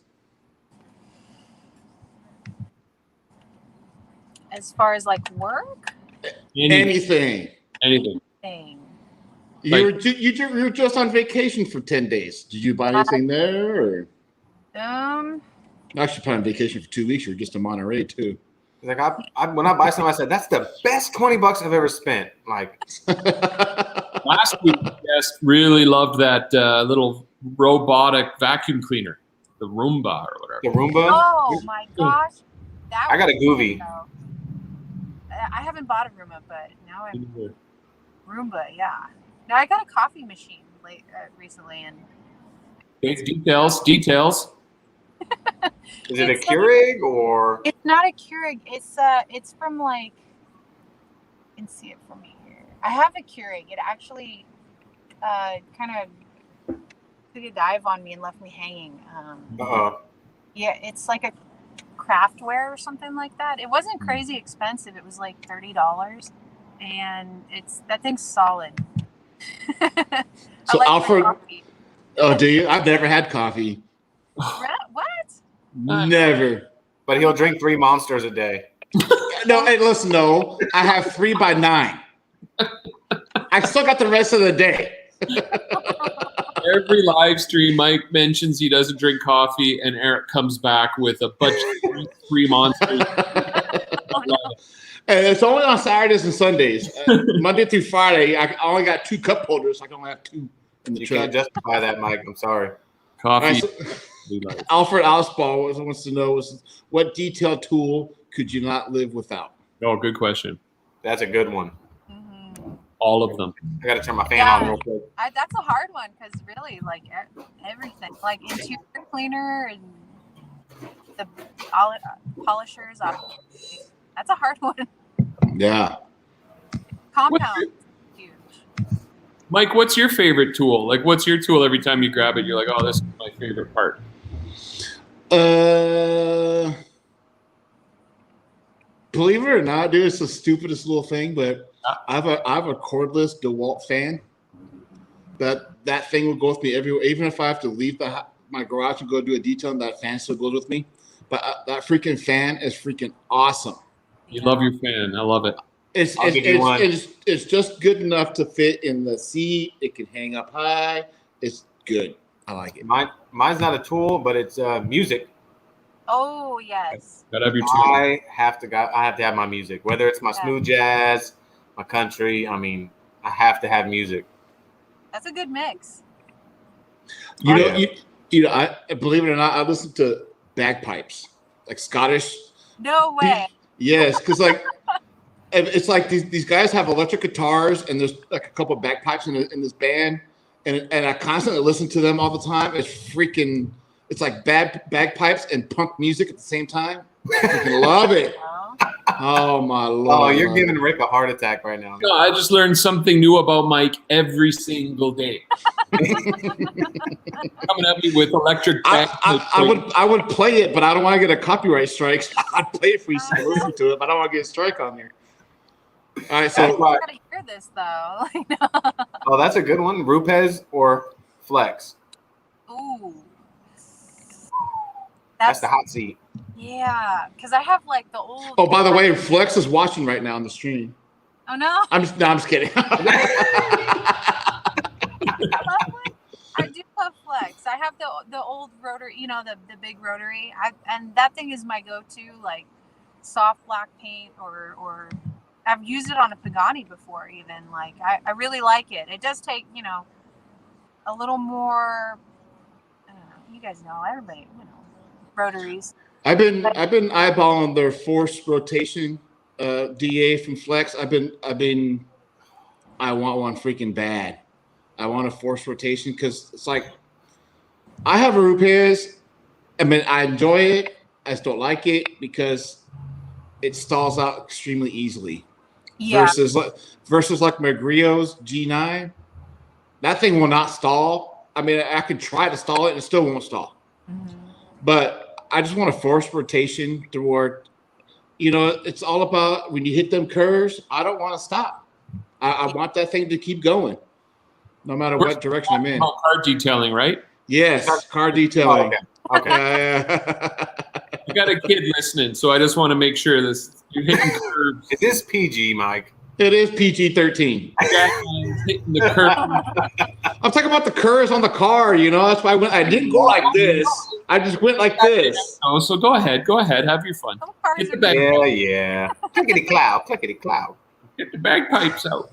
Speaker 4: As far as like work?
Speaker 1: Anything. You were just on vacation for 10 days. Did you buy anything there? Or? Actually, probably on vacation for 2 weeks. You were just in Monterey too.
Speaker 2: Like when I buy something, I said that's the best $20 I've ever spent. Like
Speaker 3: last week, guest really loved that little robotic vacuum cleaner, the Roomba or whatever.
Speaker 2: The Roomba.
Speaker 4: Oh my gosh,
Speaker 2: I got a Goovy.
Speaker 4: I haven't bought a Roomba, but now I'm Roomba. Yeah. Now I got a coffee machine recently, and
Speaker 3: details.
Speaker 2: Is it a Keurig or?
Speaker 4: It's not a Keurig. It's from like. You can see it from here. I have a Keurig. It actually, kind of took a dive on me and left me hanging. Yeah, it's like a craftware or something like that. It wasn't crazy expensive. It was like $30, and that thing's solid.
Speaker 1: So like Alfred, oh, do you? I've never had coffee.
Speaker 4: What?
Speaker 1: Never.
Speaker 2: But he'll drink 3 Monsters a day.
Speaker 1: No, hey, listen, no. I have 3 by 9. I still got the rest of the day.
Speaker 3: Every live stream, Mike mentions he doesn't drink coffee, and Eric comes back with a bunch of 3 Monsters.
Speaker 4: Oh, no.
Speaker 1: And it's only on Saturdays and Sundays. Monday through Friday, I only got 2 cup holders. So I can only have 2 in the
Speaker 2: You
Speaker 1: truck.
Speaker 2: can't justify that, Mike. I'm sorry.
Speaker 3: Coffee.
Speaker 1: Right, so Alfred Ausball wants to know what detail tool could you not live without?
Speaker 3: Oh, good question.
Speaker 2: That's a good one.
Speaker 3: All of them.
Speaker 2: I gotta turn my fan on real quick.
Speaker 4: That's a hard one because really, like everything, like interior cleaner and the polishers. That's a hard one.
Speaker 1: Yeah.
Speaker 4: Compound, huge.
Speaker 3: Mike, what's your favorite tool? Like, what's your tool every time you grab it? You're like, oh, this is my favorite part.
Speaker 1: Believe it or not, dude, it's the stupidest little thing, but I have a cordless DeWalt fan. That thing will go with me everywhere, even if I have to leave my garage and go do a detail. That fan still goes with me. But that freaking fan is freaking awesome.
Speaker 3: You love your fan. I love it.
Speaker 1: It's just good enough to fit in the seat. It can hang up high. It's good. I like it.
Speaker 2: Mine's not a tool, but it's music.
Speaker 4: Oh yes.
Speaker 3: Gotta have your tool.
Speaker 2: I have to have my music, whether it's my smooth jazz, my country. I mean, I have to have music.
Speaker 4: That's a good mix.
Speaker 1: You know, I believe it or not, I listen to bagpipes, like Scottish.
Speaker 4: No way.
Speaker 1: Yes, because like it's like these guys have electric guitars and there's like a couple of bagpipes in this band, and I constantly listen to them all the time. It's like bagpipes and punk music at the same time. I freaking love it. Oh my Lord!
Speaker 2: Oh, you're giving Rick a heart attack right now.
Speaker 3: No, I just learned something new about Mike every single day. Coming at me with electric.
Speaker 1: I would play it, but I don't want to get a copyright strike. I'd play it for you to listen to it, but I don't want to get a strike on there. All right, so
Speaker 4: I gotta hear this though.
Speaker 2: Oh, that's a good one. Rupes or Flex?
Speaker 4: Ooh,
Speaker 2: that's the hot seat.
Speaker 4: Yeah, because I have like the old.
Speaker 1: Oh, by the way, Flex is watching right now on the stream.
Speaker 4: Oh no!
Speaker 1: I'm just kidding.
Speaker 4: I do love Flex. I have the old rotary, the big rotary. And that thing is my go-to, like soft black paint, or I've used it on a Pagani before. Even like I really like it. It does take a little more. I don't know. You guys know, everybody rotaries.
Speaker 1: I've been eyeballing their forced rotation DA from Flex. I want one freaking bad. I want a forced rotation because it's like I have a Rupes. I mean, I enjoy it. I just don't like it because it stalls out extremely easily.
Speaker 4: Yeah.
Speaker 1: Versus like my Grio's G9, that thing will not stall. I mean, I could try to stall it and it still won't stall. Mm-hmm. But I just want a forced rotation toward, it's all about when you hit them curves, I don't want to stop. I want that thing to keep going no matter what direction I'm in.
Speaker 3: Car detailing, right?
Speaker 1: Yes, car detailing.
Speaker 2: Oh, okay.
Speaker 3: You got a kid listening, so I just want to make sure you're hitting curves.
Speaker 2: It is PG, Mike.
Speaker 1: It is PG-13.
Speaker 3: Hitting the curve.
Speaker 1: I'm talking about the curves on the car, That's why I didn't go like this. I just went like this.
Speaker 3: Oh, so go ahead. Have your fun.
Speaker 2: Get the bagpipes. Yeah. Clickety cloud.
Speaker 3: Get the bagpipes out.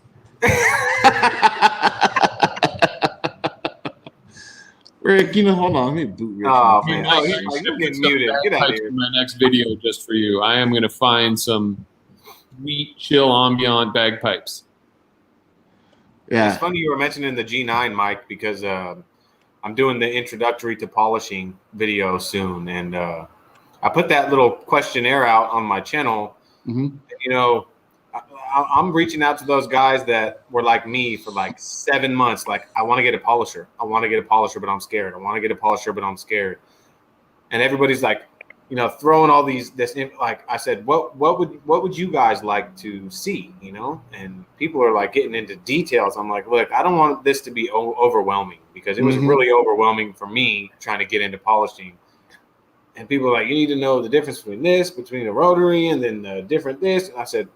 Speaker 1: Rick, hold on. Let me boot Rick.
Speaker 2: Oh, man. You're getting muted. Get out of here.
Speaker 3: My next video just for you. I am going to find some sweet, chill, ambient bagpipes.
Speaker 1: Yeah.
Speaker 2: It's funny you were mentioning the G9, Mike, because I'm doing the introductory to polishing video soon. And I put that little questionnaire out on my channel. Mm-hmm. And, I'm reaching out to those guys that were like me for like 7 months. Like, I want to get a polisher. I want to get a polisher, but I'm scared. I want to get a polisher, but I'm scared. And everybody's like, throwing all this, like I said, what would you guys like to see, And people are like getting into details. I'm like, look, I don't want this to be overwhelming because it was really overwhelming for me trying to get into polishing. And people are like, you need to know the difference between the rotary and then the different this. And I said,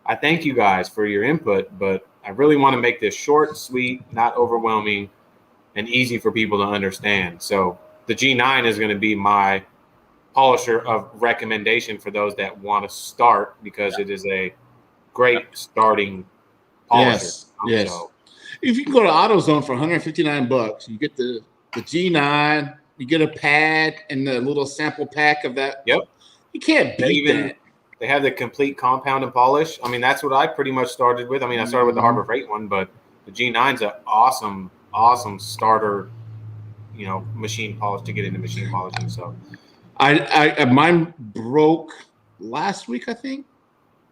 Speaker 2: I thank you guys for your input, but I really want to make this short, sweet, not overwhelming, and easy for people to understand. So the G9 is going to be my polisher of recommendation for those that want to start because it is a great starting polisher.
Speaker 1: Yes. So, if you can go to AutoZone for $159, you get the G9, you get a pad and the little sample pack of that.
Speaker 2: Yep.
Speaker 1: You can't beat that.
Speaker 2: they have the complete compound and polish. I mean, that's what I pretty much started with. I mean, I started with the Harbor Freight one, but the G9's an awesome starter, machine polish to get into machine polishing. So
Speaker 1: I mine broke last week, I think.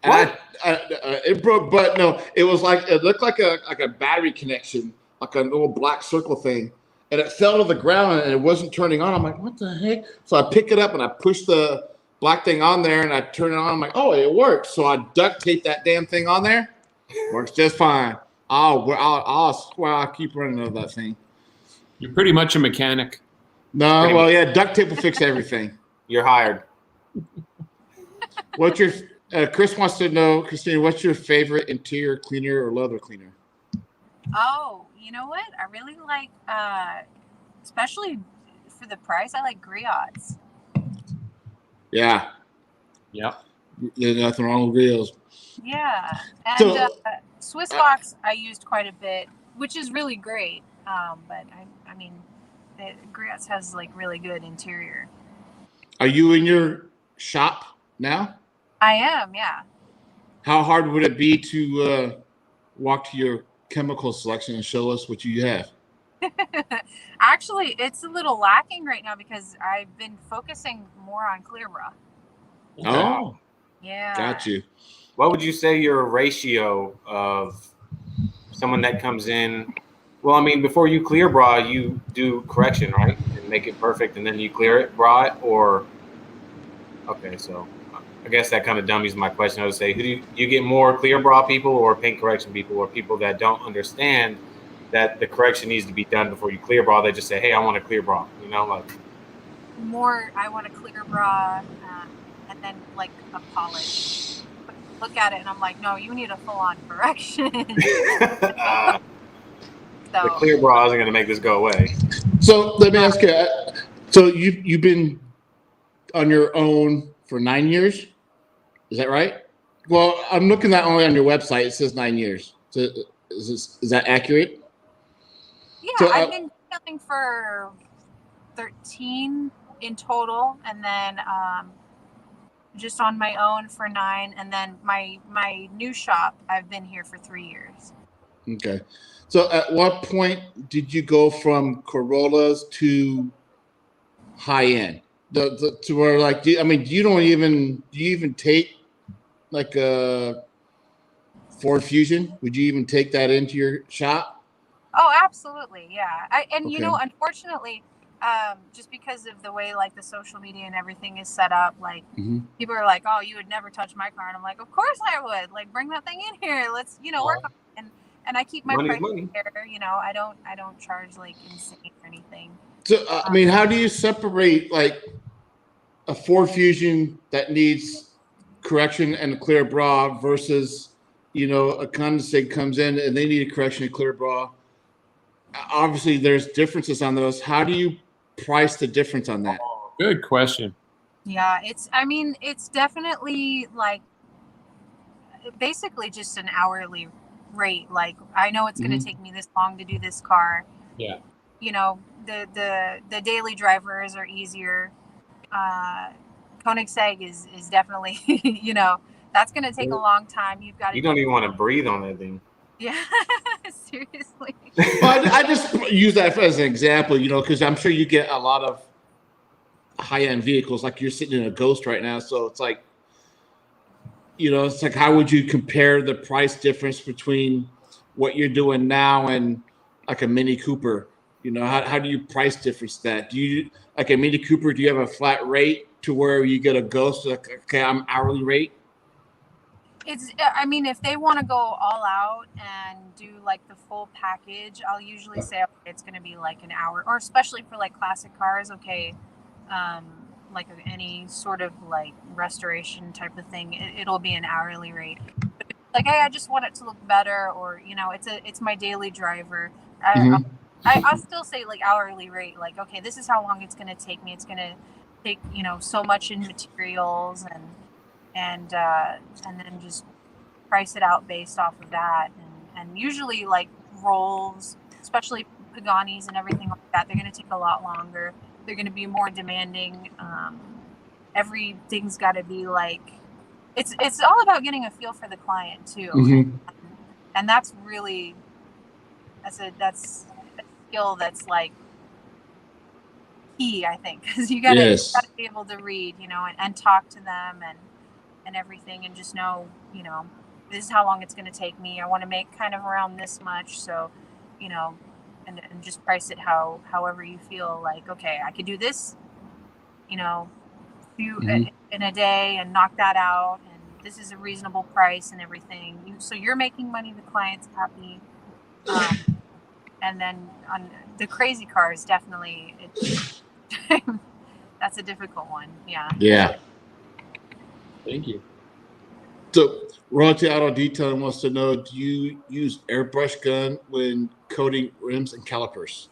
Speaker 2: What?
Speaker 1: It broke, but no, it looked like a battery connection, like a little black circle thing, and it fell to the ground and it wasn't turning on. I'm like, what the heck? So I pick it up and I push the black thing on there and I turn it on. I'm like, oh, it works. So I duct tape that damn thing on there. Works just fine. I'll swear I'll keep running that thing.
Speaker 3: You're pretty much a mechanic.
Speaker 1: No,
Speaker 2: Pretty
Speaker 1: well,
Speaker 2: much.
Speaker 1: yeah, duct tape will fix everything.
Speaker 2: You're hired.
Speaker 1: What's your Chris wants to know, Christina, what's your favorite interior cleaner or leather cleaner?
Speaker 4: Oh, you know what? I really like, especially for the price, I like 𝗘𝗟𝗓.
Speaker 1: Yeah.
Speaker 3: Yeah.
Speaker 1: There's nothing wrong with grills.
Speaker 4: Yeah. And
Speaker 1: So-
Speaker 4: Swiss Box I used quite a bit, which is really great. But I mean, 𝗘𝗟𝗓 has like really good interior.
Speaker 1: Are you in your shop now?
Speaker 4: I am, yeah.
Speaker 1: How hard would it be to walk to your chemical selection and show us what you have?
Speaker 4: Actually, it's a little lacking right now because I've been focusing more on 𝗘𝗟𝗓.
Speaker 1: Oh,
Speaker 4: Yeah.
Speaker 1: got you.
Speaker 2: What would you say your ratio of someone that comes in? Well, I mean, before you clear bra, you do correction, right? And make it perfect, and then you clear it, bra it, or okay. So I guess that kind of dummies my question. I would say, who do you get more clear bra people or paint correction people, or people that don't understand that the correction needs to be done before you clear bra? They just say, hey, I want a clear bra, like.
Speaker 4: More, I want a clear bra, and then like a polish. Look at it, and I'm like, no, you need a full-on correction.
Speaker 2: The
Speaker 4: So
Speaker 2: clear bra isn't going to make this go away.
Speaker 1: So let me ask you. So you've been on your own for 9 years, is that right? Well, I'm looking at only on your website. It says 9 years. So is that accurate?
Speaker 4: yeah,
Speaker 1: So,
Speaker 4: I've been detailing for 13 in total, and then just on my own for 9, and then my new shop, I've been here for 3 years.
Speaker 1: Okay. So at what point did you go from Corollas to high end? To where like, do you even take like a Ford Fusion? Would you even take that into your shop?
Speaker 4: Oh, absolutely, yeah.
Speaker 1: Okay.
Speaker 4: Unfortunately, just because of the way like the social media and everything is set up, like people are like, oh, you would never touch my car, and I'm like, of course I would. Like, bring that thing in here. Let's work on it. And I keep my
Speaker 2: Money's
Speaker 4: price
Speaker 2: money.
Speaker 4: fair. I don't charge like insane or anything.
Speaker 1: So how do you separate like a Ford Fusion that needs correction and a clear bra versus a condensate comes in and they need a correction and clear bra? Obviously, there's differences on those. How do you price the difference on that?
Speaker 3: Good question.
Speaker 4: Yeah, it's definitely like basically just an hourly rate. Like, I know it's going to take me this long to do this car.
Speaker 3: Yeah.
Speaker 4: The daily drivers are easier. 𝗘𝗠𝗟𝗓 is definitely, that's going to take a long time. You've got to.
Speaker 2: You don't even want to breathe on that thing.
Speaker 4: Yeah, seriously.
Speaker 1: Well, I just use that as an example, because I'm sure you get a lot of high-end vehicles. Like you're sitting in a Ghost right now, so it's like, it's like, how would you compare the price difference between what you're doing now and like a Mini Cooper? How do you price difference that? Do you like a Mini Cooper? Do you have a flat rate to where you get a Ghost? Like, okay, I'm hourly rate.
Speaker 4: If they want to go all out and do like the full package, I'll usually say, okay, it's going to be like an hour, or especially for like classic cars. Okay. Like any sort of like restoration type of thing, it'll be an hourly rate. But like, hey, I just want it to look better, or it's my daily driver. I'll still say like hourly rate. Like, okay, this is how long it's going to take me. It's going to take so much in materials, and then just price it out based off of that. And usually like rolls, especially Paganis and everything like that, they're going to take a lot longer. They're going to be more demanding. Everything's got to be like it's all about getting a feel for the client too.
Speaker 1: Mhm.
Speaker 4: And that's really that's a skill that's like key, I think, because you gotta be able to read, and talk to them and everything, and just know, this is how long it's going to take me. I want to make kind of around this much, so and just price it however you feel like, okay, I could do this, few in a day and knock that out, and this is a reasonable price and everything. So you're making money, the client's happy. And then on the crazy cars, definitely, that's a difficult one. Yeah.
Speaker 1: Yeah.
Speaker 3: Thank you.
Speaker 1: So, Royalty Auto Detailing wants to know: do you use airbrush gun when coating rims and calipers?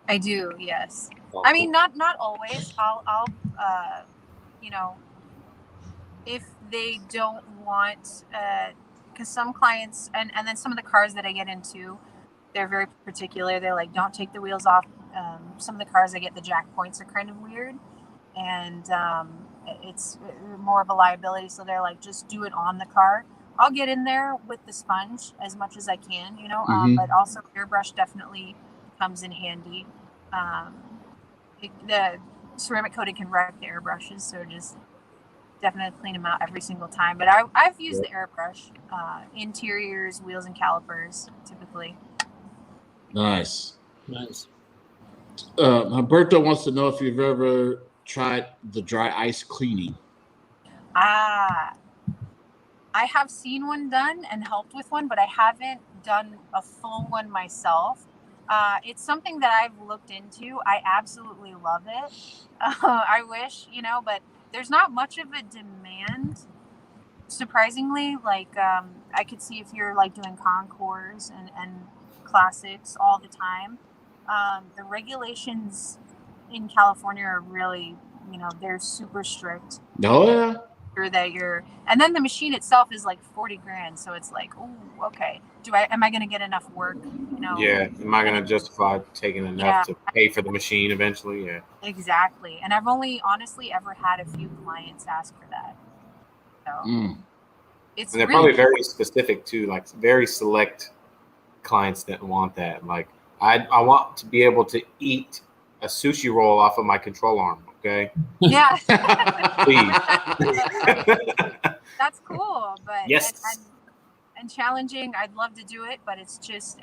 Speaker 4: I do. Yes. I mean, not always. I'll if they don't want, because some clients and then some of the cars that I get into, they're very particular. They're like, don't take the wheels off. Some of the cars I get, the jack points are kind of weird, and it's more of a liability. So they're like, just do it on the car. I'll get in there with the sponge as much as I can, but also airbrush definitely comes in handy. The ceramic coating can wreck the airbrushes, so just definitely clean them out every single time. But I've used the airbrush, interiors, wheels, and calipers typically.
Speaker 1: Nice. Humberto wants to know if you've ever tried the dry ice cleaning.
Speaker 4: I have seen one done and helped with one, but I haven't done a full one myself. It's something that I've looked into. I absolutely love it. I wish, but there's not much of a demand, surprisingly. Like, I could see if you're like doing concours and classics all the time. The regulations in California are really, they're super strict.
Speaker 1: Oh yeah.
Speaker 4: And then the machine itself is like $40,000, so it's like, oh, okay. Am I going to get enough work?
Speaker 2: Yeah. Am I going to justify taking enough to pay for the machine eventually? Yeah.
Speaker 4: Exactly. And I've only honestly ever had a few clients ask for that. So it's
Speaker 2: and they're
Speaker 4: really
Speaker 2: probably very specific too, like very select clients that want that. Like I want to be able to eat a sushi roll off of my control arm. Okay.
Speaker 4: Yeah.
Speaker 2: Please.
Speaker 4: That's cool, but
Speaker 2: yes.
Speaker 4: And challenging. I'd love to do it, but it's just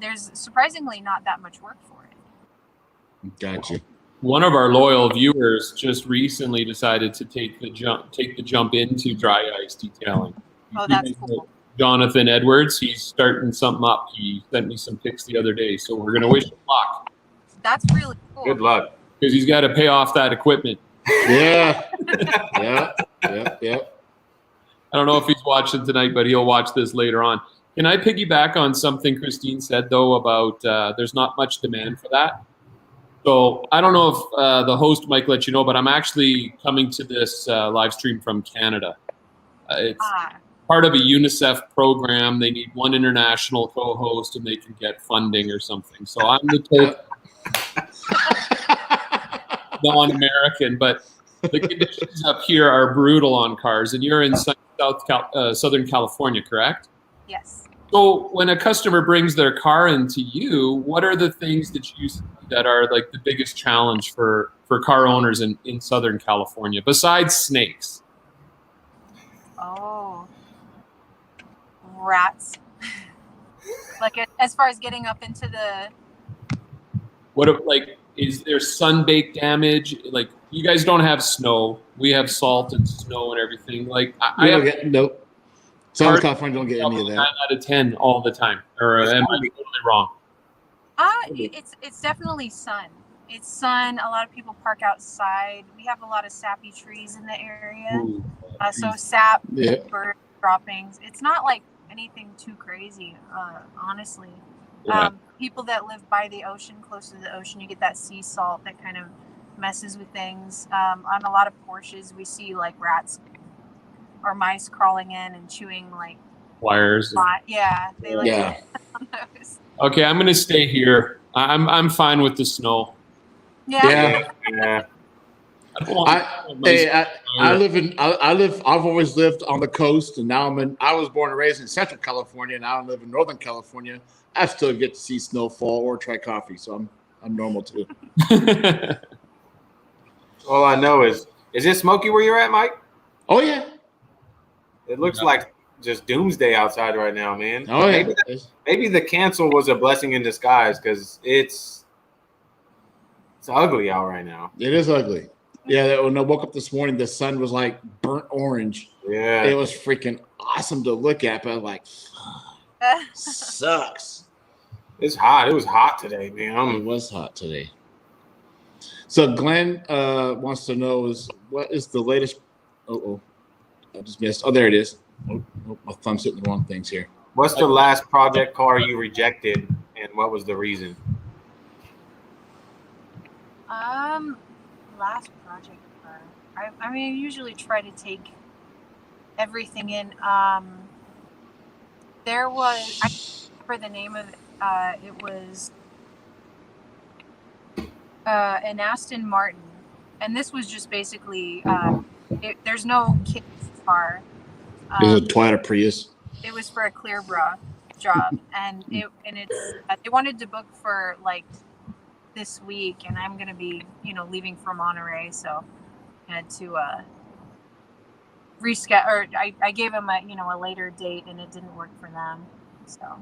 Speaker 4: there's surprisingly not that much work for it.
Speaker 1: Gotcha.
Speaker 3: One of our loyal viewers just recently decided to take the jump into dry ice detailing.
Speaker 4: Oh, that's cool.
Speaker 3: Jonathan Edwards, he's starting something up. He sent me some pics the other day, so we're gonna wish him luck.
Speaker 4: That's really cool.
Speaker 2: Good luck.
Speaker 3: Because he's got to pay off that equipment.
Speaker 1: Yeah. Yeah.
Speaker 3: I don't know if he's watching tonight, but he'll watch this later on. Can I piggyback on something Christine said, though, about there's not much demand for that? So I don't know if the host might let you know, but I'm actually coming to this live stream from Canada. It's part of a UNICEF program. They need one international co-host, and they can get funding or something. So I'm the total non-American, but the conditions up here are brutal on cars, and you're in Southern California, correct?
Speaker 4: Yes.
Speaker 3: So when a customer brings their car into you, what are the things that you see that are like the biggest challenge for car owners in Southern California, besides snakes?
Speaker 4: Oh, rats. Like as far as getting up into the...
Speaker 3: Is there sun-baked damage? Like, you guys don't have snow. We have salt and snow and everything. Like,
Speaker 1: Nope. Southern California don't get any of that.
Speaker 3: 9 out of 10 all the time. Or am I totally wrong?
Speaker 4: It's definitely sun. It's sun. A lot of people park outside. We have a lot of sappy trees in the area.
Speaker 3: Ooh,
Speaker 4: so sap, bird droppings. It's not like anything too crazy, honestly.
Speaker 3: Yeah.
Speaker 4: People that live by the ocean, close to the ocean, you get that sea salt that kind of messes with things. On a lot of Porsches, we see like rats or mice crawling in and chewing like
Speaker 3: wires.
Speaker 4: Yeah, they like to get on those.
Speaker 3: Okay, I'm gonna stay here. I'm fine with the snow.
Speaker 4: Yeah.
Speaker 1: I've always lived on the coast, and now I was born and raised in Central California, and now I live in Northern California. I still get to see snowfall or try coffee, so I'm normal too.
Speaker 2: All I know is it smoky where you're at, Mike?
Speaker 1: Oh yeah.
Speaker 2: It looks like just doomsday outside right now, man.
Speaker 1: Oh yeah.
Speaker 2: Maybe the cancel was a blessing in disguise because it's ugly out right now.
Speaker 1: It is ugly. Yeah, when I woke up this morning, the sun was like burnt orange.
Speaker 2: Yeah.
Speaker 1: It was freaking awesome to look at, but I was like, sucks.
Speaker 2: It's hot. It was hot today, man.
Speaker 1: It was hot today. So Glenn wants to know what is the latest? I just missed. Oh, there it is. Oh, my thumb's hitting the wrong things here.
Speaker 2: What's the last project car you rejected, and what was the reason?
Speaker 4: Last project car. I mean, I usually try to take everything in. There was, I can't remember the name of it. It was an Aston Martin, and this was just basically there's no kit car.
Speaker 1: It was a Toyota Prius.
Speaker 4: It was for a clear bra job, and it's they wanted to book for like this week, and I'm gonna be leaving for Monterey, so I had to reschedule. Or I gave them a later date, and it didn't work for them. So I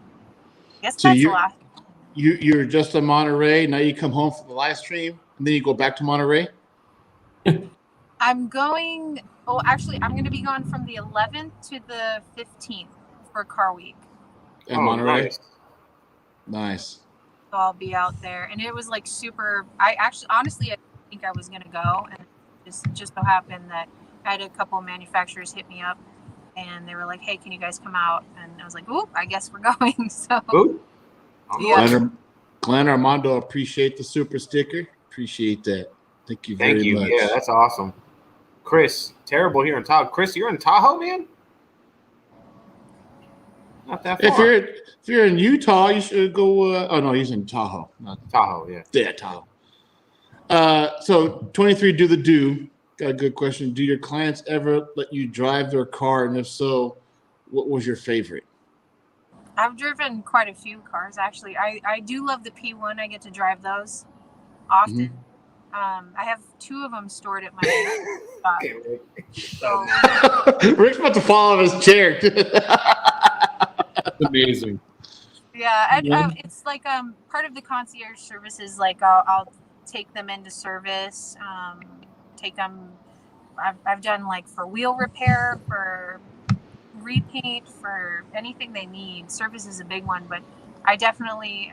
Speaker 4: guess that's the last.
Speaker 1: You're just in Monterey. Now you come home for the live stream, and then you go back to Monterey.
Speaker 4: I'm going. Oh, actually, I'm going to be gone from the 11th to the 15th for Car Week.
Speaker 1: In Monterey.
Speaker 2: Nice.
Speaker 1: Nice.
Speaker 4: So I'll be out there, and it was like super. I honestly, I think I was going to go, and just so happened that I had a couple of manufacturers hit me up, and they were like, "Hey, can you guys come out?" And I was like, "Oop, I guess we're going." So.
Speaker 2: Ooh.
Speaker 4: Yeah.
Speaker 1: Glenn Armando, appreciate the super sticker. Appreciate that. Thank you very much.
Speaker 2: Yeah, that's awesome. Chris, terrible here in Tahoe. Chris, you're in Tahoe, man? Not that far.
Speaker 1: If you're in Utah, you should go. Oh no, he's in Tahoe. Not
Speaker 2: Tahoe, yeah.
Speaker 1: Yeah, Tahoe. So 23, do the do. Got a good question. Do your clients ever let you drive their car, and if so, what was your favorite?
Speaker 4: I've driven quite a few cars, actually. I do love the P1. I get to drive those often.
Speaker 1: Mm-hmm.
Speaker 4: I have 2 of them stored at my spot.
Speaker 2: Okay, Rick.
Speaker 4: So,
Speaker 1: Rick's about to fall out of his chair.
Speaker 3: Amazing.
Speaker 4: yeah, it's like part of the concierge services. Like I'll take them into service. Take them. I've done like for wheel repair, for repaint, for anything they need. Service is a big one, but I definitely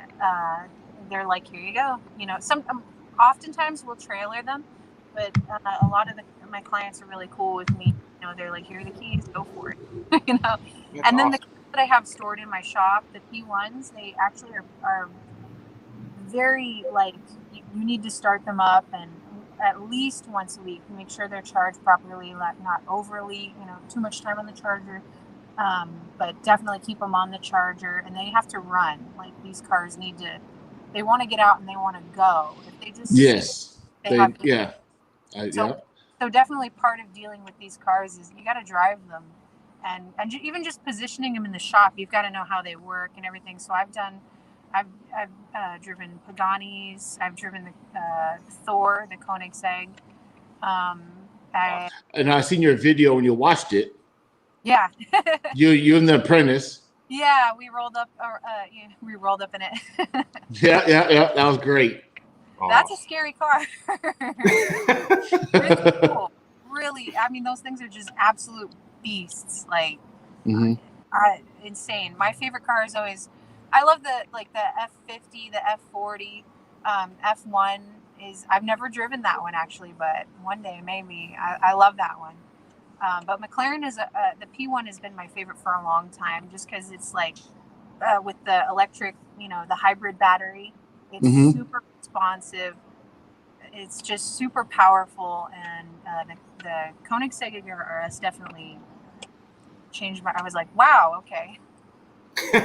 Speaker 4: they're like, here you go. Oftentimes we'll trailer them, but a lot of my clients are really cool with me. They're like, here are the keys, go for it. And then
Speaker 2: awesome.
Speaker 4: the keys that I have stored in my shop, the P1s, they actually are very like, you need to start them up and at least once a week, make sure they're charged properly, not overly, too much time on the charger. But definitely keep them on the charger, and they have to run. Like these cars they want to get out and they want to go. If they just So definitely part of dealing with these cars is you got to drive them, and even just positioning them in the shop, you've got to know how they work and everything. So I've driven Paganis, I've driven the Thor, the Koenigsegg.
Speaker 1: And I seen your video when you watched it.
Speaker 4: Yeah.
Speaker 1: you and the apprentice.
Speaker 4: Yeah, we rolled up in it.
Speaker 1: Yeah. That was great.
Speaker 4: That's a scary car. Really cool. Really, I mean, those things are just absolute beasts. Like, insane. My favorite car is always. I love the F50, the F40, F1 is. I've never driven that one actually, but one day maybe. I love that one. But McLaren is the P1 has been my favorite for a long time, just because it's like with the electric, the hybrid battery. It's super responsive. It's just super powerful, and the Koenigsegg RS definitely changed I was like, wow, okay.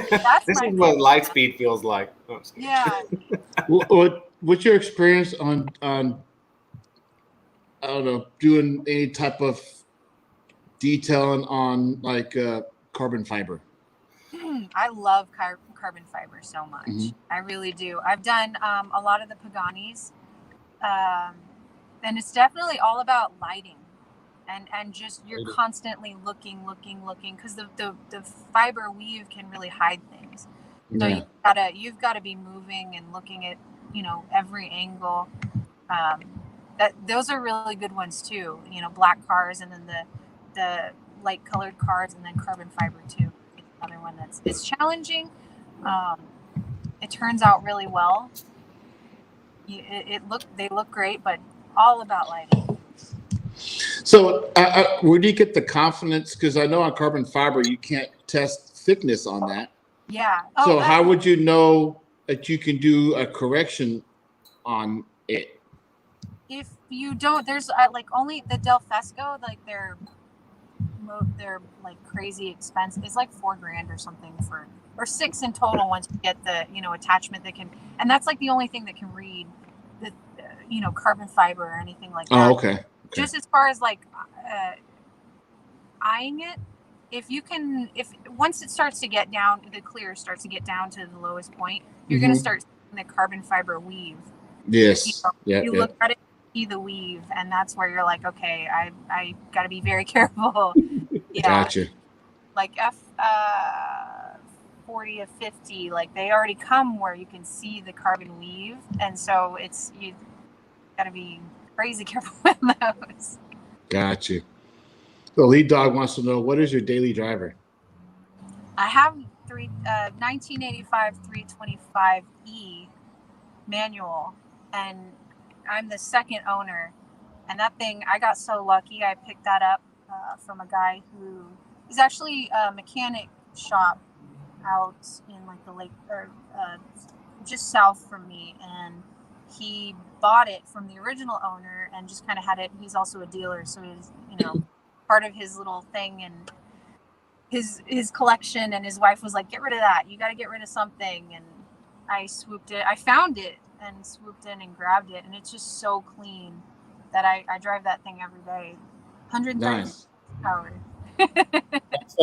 Speaker 4: That's
Speaker 2: this is what Lightspeed feels like. Oh,
Speaker 4: yeah.
Speaker 1: What's your experience on I don't know, doing any type of detailing on like carbon fiber?
Speaker 4: I love carbon fiber so much.
Speaker 1: Mhm.
Speaker 4: I really do. I've done a lot of the Paganis, and it's definitely all about lighting, and just you're constantly looking, because the fiber weave can really hide things. So
Speaker 1: Yeah.
Speaker 4: you've gotta be moving and looking at every angle. Those are really good ones too. Black cars, and then the light colored cars, and then carbon fiber too. Another one it's challenging. It turns out really well. They look great, but all about lighting.
Speaker 1: So where do you get the confidence? Because I know on carbon fiber you can't test thickness on that.
Speaker 4: Yeah.
Speaker 1: So how would you know that you can do a correction on it?
Speaker 4: If you don't, there's like only the Del Fesco, like they're like crazy expensive. It's like $4,000 or something or $6,000 in total once you get the attachment that can, and that's like the only thing that can read the carbon fiber or anything like that.
Speaker 1: Oh, okay.
Speaker 4: Just as far as like eyeing it, if once it starts to get down, the clear starts to get down to the lowest point, you're going to start seeing the carbon fiber weave.
Speaker 1: Yes.
Speaker 4: You look at it, see the weave, and that's where you're like, okay, I got to be very careful. Yeah.
Speaker 1: Gotcha.
Speaker 4: Like F40 of 50, like they already come where you can see the carbon weave, and so you got to be crazy careful with those.
Speaker 1: Gotcha. So Lead Dog wants to know, what is your daily driver?
Speaker 4: I have 1985 325E manual, and I'm the second owner. And that thing, I got so lucky. I picked that up from a guy who is actually a mechanic shop out in like the lake, or just south from me, and he bought it from the original owner and just kind of had it. He's also a dealer, so he's part of his little thing and his collection. And his wife was like, "Get rid of that. You got to get rid of something." And I found it and swooped in and grabbed it, and it's just so clean that I drive that thing every day. 130 power.
Speaker 3: That's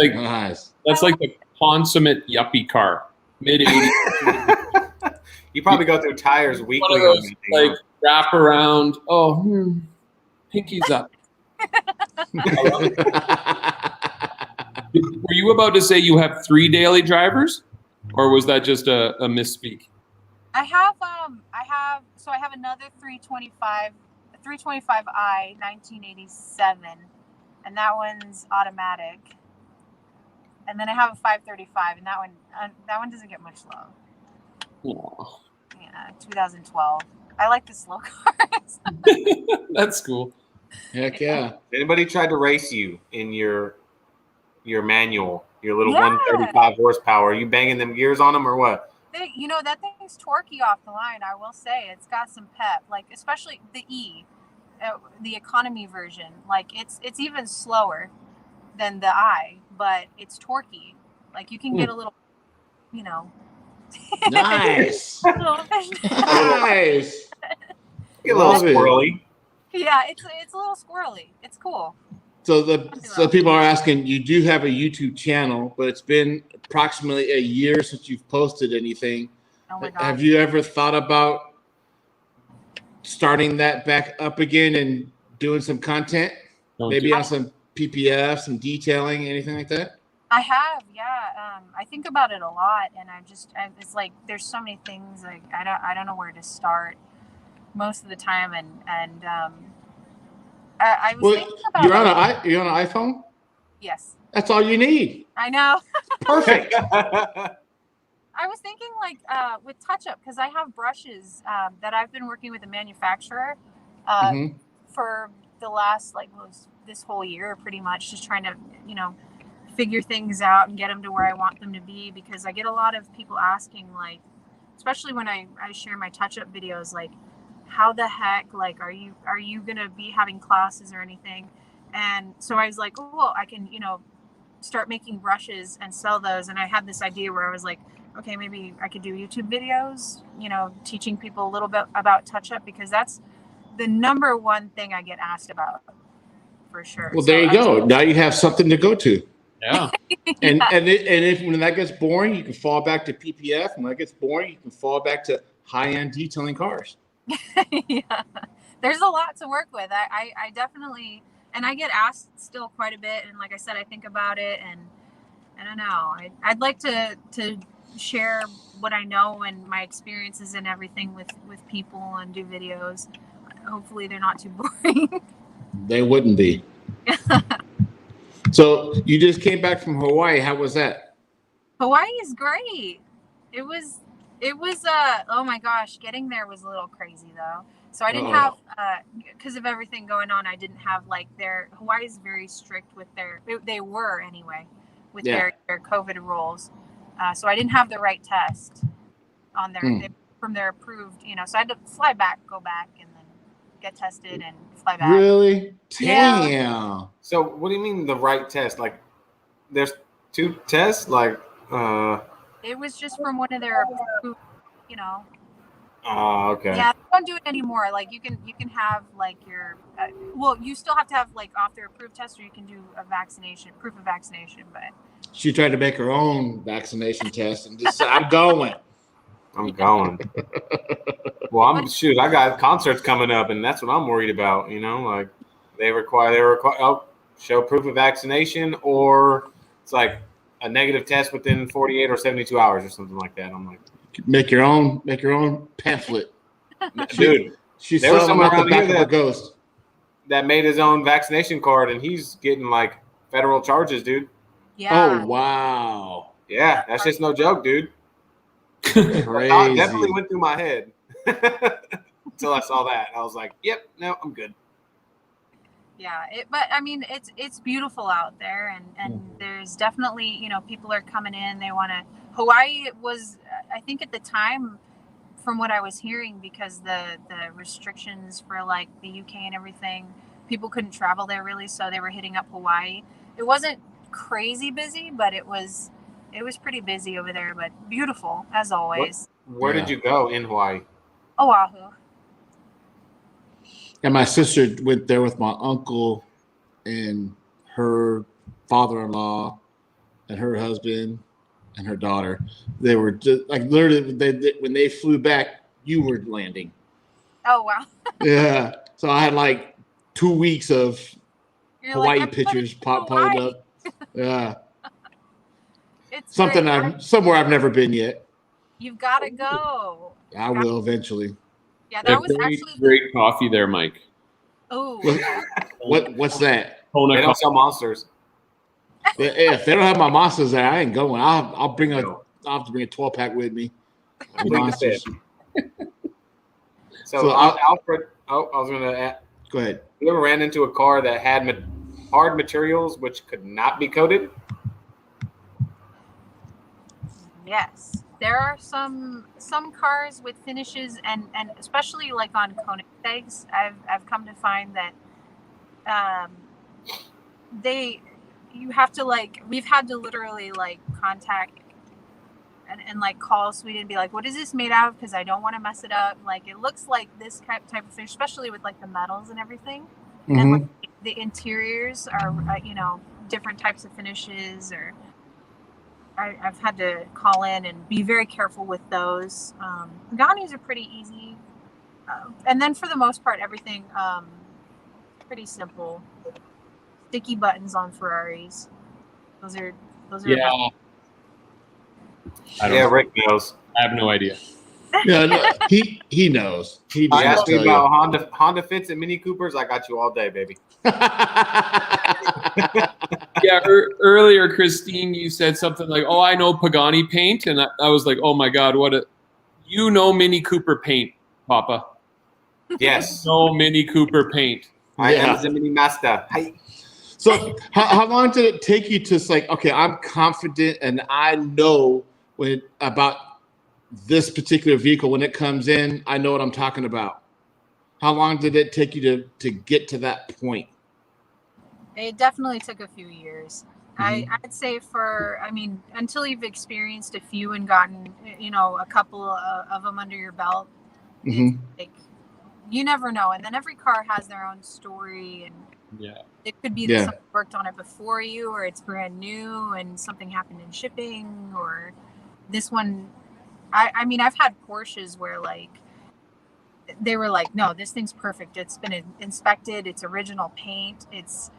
Speaker 3: like the consummate yuppie car. Mid-80s.
Speaker 2: You probably go through tires weekly.
Speaker 3: One of those, like, wrap around. Oh, pinky's up. Were you about to say you have 3 daily drivers, or was that just a misspeak?
Speaker 4: I have another 325i 1987, and that one's automatic. And then I have a 535, and that one doesn't get much love.
Speaker 3: Aww.
Speaker 4: Yeah, 2012. I like the slow cars.
Speaker 3: That's cool.
Speaker 1: Heck yeah.
Speaker 2: Anybody tried to race you in your manual, your little 135 horsepower? Are you banging them gears on them or what?
Speaker 4: That thing's torquey off the line. I will say it's got some pep, like especially the E, the economy version. Like it's even slower than the I, but it's torquey. Like you can get a little,
Speaker 1: Nice. Nice.
Speaker 2: Get a little squirrely.
Speaker 4: Yeah, it's a little squirrely. It's cool.
Speaker 1: So people are asking, you do have a YouTube channel, but it's been approximately a year since you've posted anything.
Speaker 4: Oh my God.
Speaker 1: Have you ever thought about starting that back up again and doing some content? Maybe on some PPF, some detailing, anything like that?
Speaker 4: I have, yeah. I think about it a lot, and it's like there's so many things, like I don't know where to start most of the time, and I was thinking about
Speaker 1: you're on an iPhone?
Speaker 4: Yes.
Speaker 1: That's all you need.
Speaker 4: I know.
Speaker 1: Perfect.
Speaker 4: I was thinking like with touch-up, because I have brushes that I've been working with a manufacturer for the last this whole year, pretty much, just trying to figure things out and get them to where I want them to be, because I get a lot of people asking, like, especially when I share my touch-up videos, like, how the heck, like, are you gonna be having classes or anything? And so I was like, oh, well, I can start making brushes and sell those. And I had this idea where I was like, okay, maybe I could do YouTube videos, teaching people a little bit about touch-up, because that's the number one thing I get asked about, for sure.
Speaker 1: Well, there you go. Now you have something to go to.
Speaker 3: Yeah.
Speaker 1: And if when that gets boring, you can fall back to PPF. When that gets boring, you can fall back to high-end detailing cars.
Speaker 4: Yeah, there's a lot to work with. I definitely, and I get asked still quite a bit. And like I said, I think about it, and I don't know. I'd like to share what I know and my experiences and everything with people and do videos. Hopefully, they're not too boring.
Speaker 1: They wouldn't be. So you just came back from Hawaii. How was that?
Speaker 4: Hawaii is great. It was oh my gosh, getting there was a little crazy though. So I didn't have because of everything going on, I didn't have like Hawaii is very strict with they were anyway with their COVID rules. So I didn't have the right test on from their approved, so I had to fly back, go back, and then get tested and fly back.
Speaker 1: Really? Damn.
Speaker 4: Yeah.
Speaker 2: So what do you mean the right test? Like there's 2 tests? Like
Speaker 4: it was just from one of their approved,
Speaker 2: Oh, okay.
Speaker 4: Yeah, they don't do it anymore. Like you can have like your you still have to have like off their approved test, or you can do a proof of vaccination, but
Speaker 1: She tried to make her own vaccination test and just said, I'm going.
Speaker 2: I'm going. Well, I got concerts coming up, and that's what I'm worried about. Like they require show proof of vaccination, or it's like a negative test within 48 or 72 hours or something like that. I'm like,
Speaker 1: make your own pamphlet,
Speaker 2: dude.
Speaker 1: She's
Speaker 2: there was
Speaker 1: selling
Speaker 2: someone
Speaker 1: out the
Speaker 2: around
Speaker 1: back
Speaker 2: here
Speaker 1: of a ghost
Speaker 2: that made his own vaccination card, and he's getting like federal charges, dude.
Speaker 4: yeah.
Speaker 1: Oh wow.
Speaker 2: Yeah, that's just no joke, dude.
Speaker 1: Crazy.
Speaker 2: Thought definitely went through my head until I saw that. I was like, "Yep, no, I'm good."
Speaker 4: Yeah, but I mean, it's beautiful out there, and there's definitely people are coming in. They want to. Hawaii was, I think, at the time, from what I was hearing, because the restrictions for like the UK and everything, people couldn't travel there really, so they were hitting up Hawaii. It wasn't crazy busy, but it was pretty busy over there, but beautiful as always.
Speaker 2: Where did you go in Hawaii?
Speaker 4: Oahu.
Speaker 1: And my sister went there with my uncle and her father-in-law and her husband and her daughter. They were just like literally when they flew back, you were landing.
Speaker 4: Oh wow.
Speaker 1: Yeah. So I had like 2 weeks of Hawaii
Speaker 4: like,
Speaker 1: pictures popping up. Yeah.
Speaker 4: It's
Speaker 1: Something
Speaker 4: great.
Speaker 1: somewhere I've never been yet.
Speaker 4: You've got to go.
Speaker 1: I will eventually.
Speaker 4: Yeah, that was
Speaker 3: very
Speaker 4: actually
Speaker 3: great coffee there, Mike.
Speaker 4: Oh.
Speaker 1: What's that?
Speaker 2: They don't sell monsters.
Speaker 1: If they don't have my monsters there, I ain't going. I'll have to bring a 12-pack with me. Monsters.
Speaker 2: So Alfred, I was going to add.
Speaker 1: Go ahead.
Speaker 2: You ever ran into a car that had hard materials which could not be coated?
Speaker 4: Yes, there are some cars with finishes, and especially like on Koenigsegg's, I've come to find that you have to we've had to literally contact and call Sweden and be like, what is this made out of? Because I don't want to mess it up. Like it looks like this type of finish, especially with the metals and everything, and the interiors are different types of finishes or. I've had to call in and be very careful with those. Paganis are pretty easy. And then for the most part, everything pretty simple. Sticky buttons on Ferraris. Those are
Speaker 3: Yeah.
Speaker 2: Rick knows.
Speaker 3: I have no idea.
Speaker 1: Yeah, no, he knows. He
Speaker 2: I asked me about Honda Fits and Mini Coopers. I got you all day, baby.
Speaker 3: Yeah, earlier, Christine, you said something like, "Oh, I know Pagani paint," and I was like, "Oh my God, you know Mini Cooper paint, Papa?"
Speaker 2: Yes.
Speaker 3: No Mini Cooper paint.
Speaker 2: I am the Mini Master. Hi.
Speaker 1: So how long did it take you to say, okay, I'm confident and I know about this particular vehicle when it comes in, I know what I'm talking about? How long did it take you to get to that point?
Speaker 4: It definitely took a few years. I'd say until you've experienced a few and gotten, a couple of them under your belt, it's you never know. And then every car has their own story, and
Speaker 3: Yeah.
Speaker 4: it could be that someone worked on it before you, or it's brand new and something happened in shipping, or this one. I mean, I've had Porsches where like they were like, no, this thing's perfect. It's been inspected. It's original paint. It's,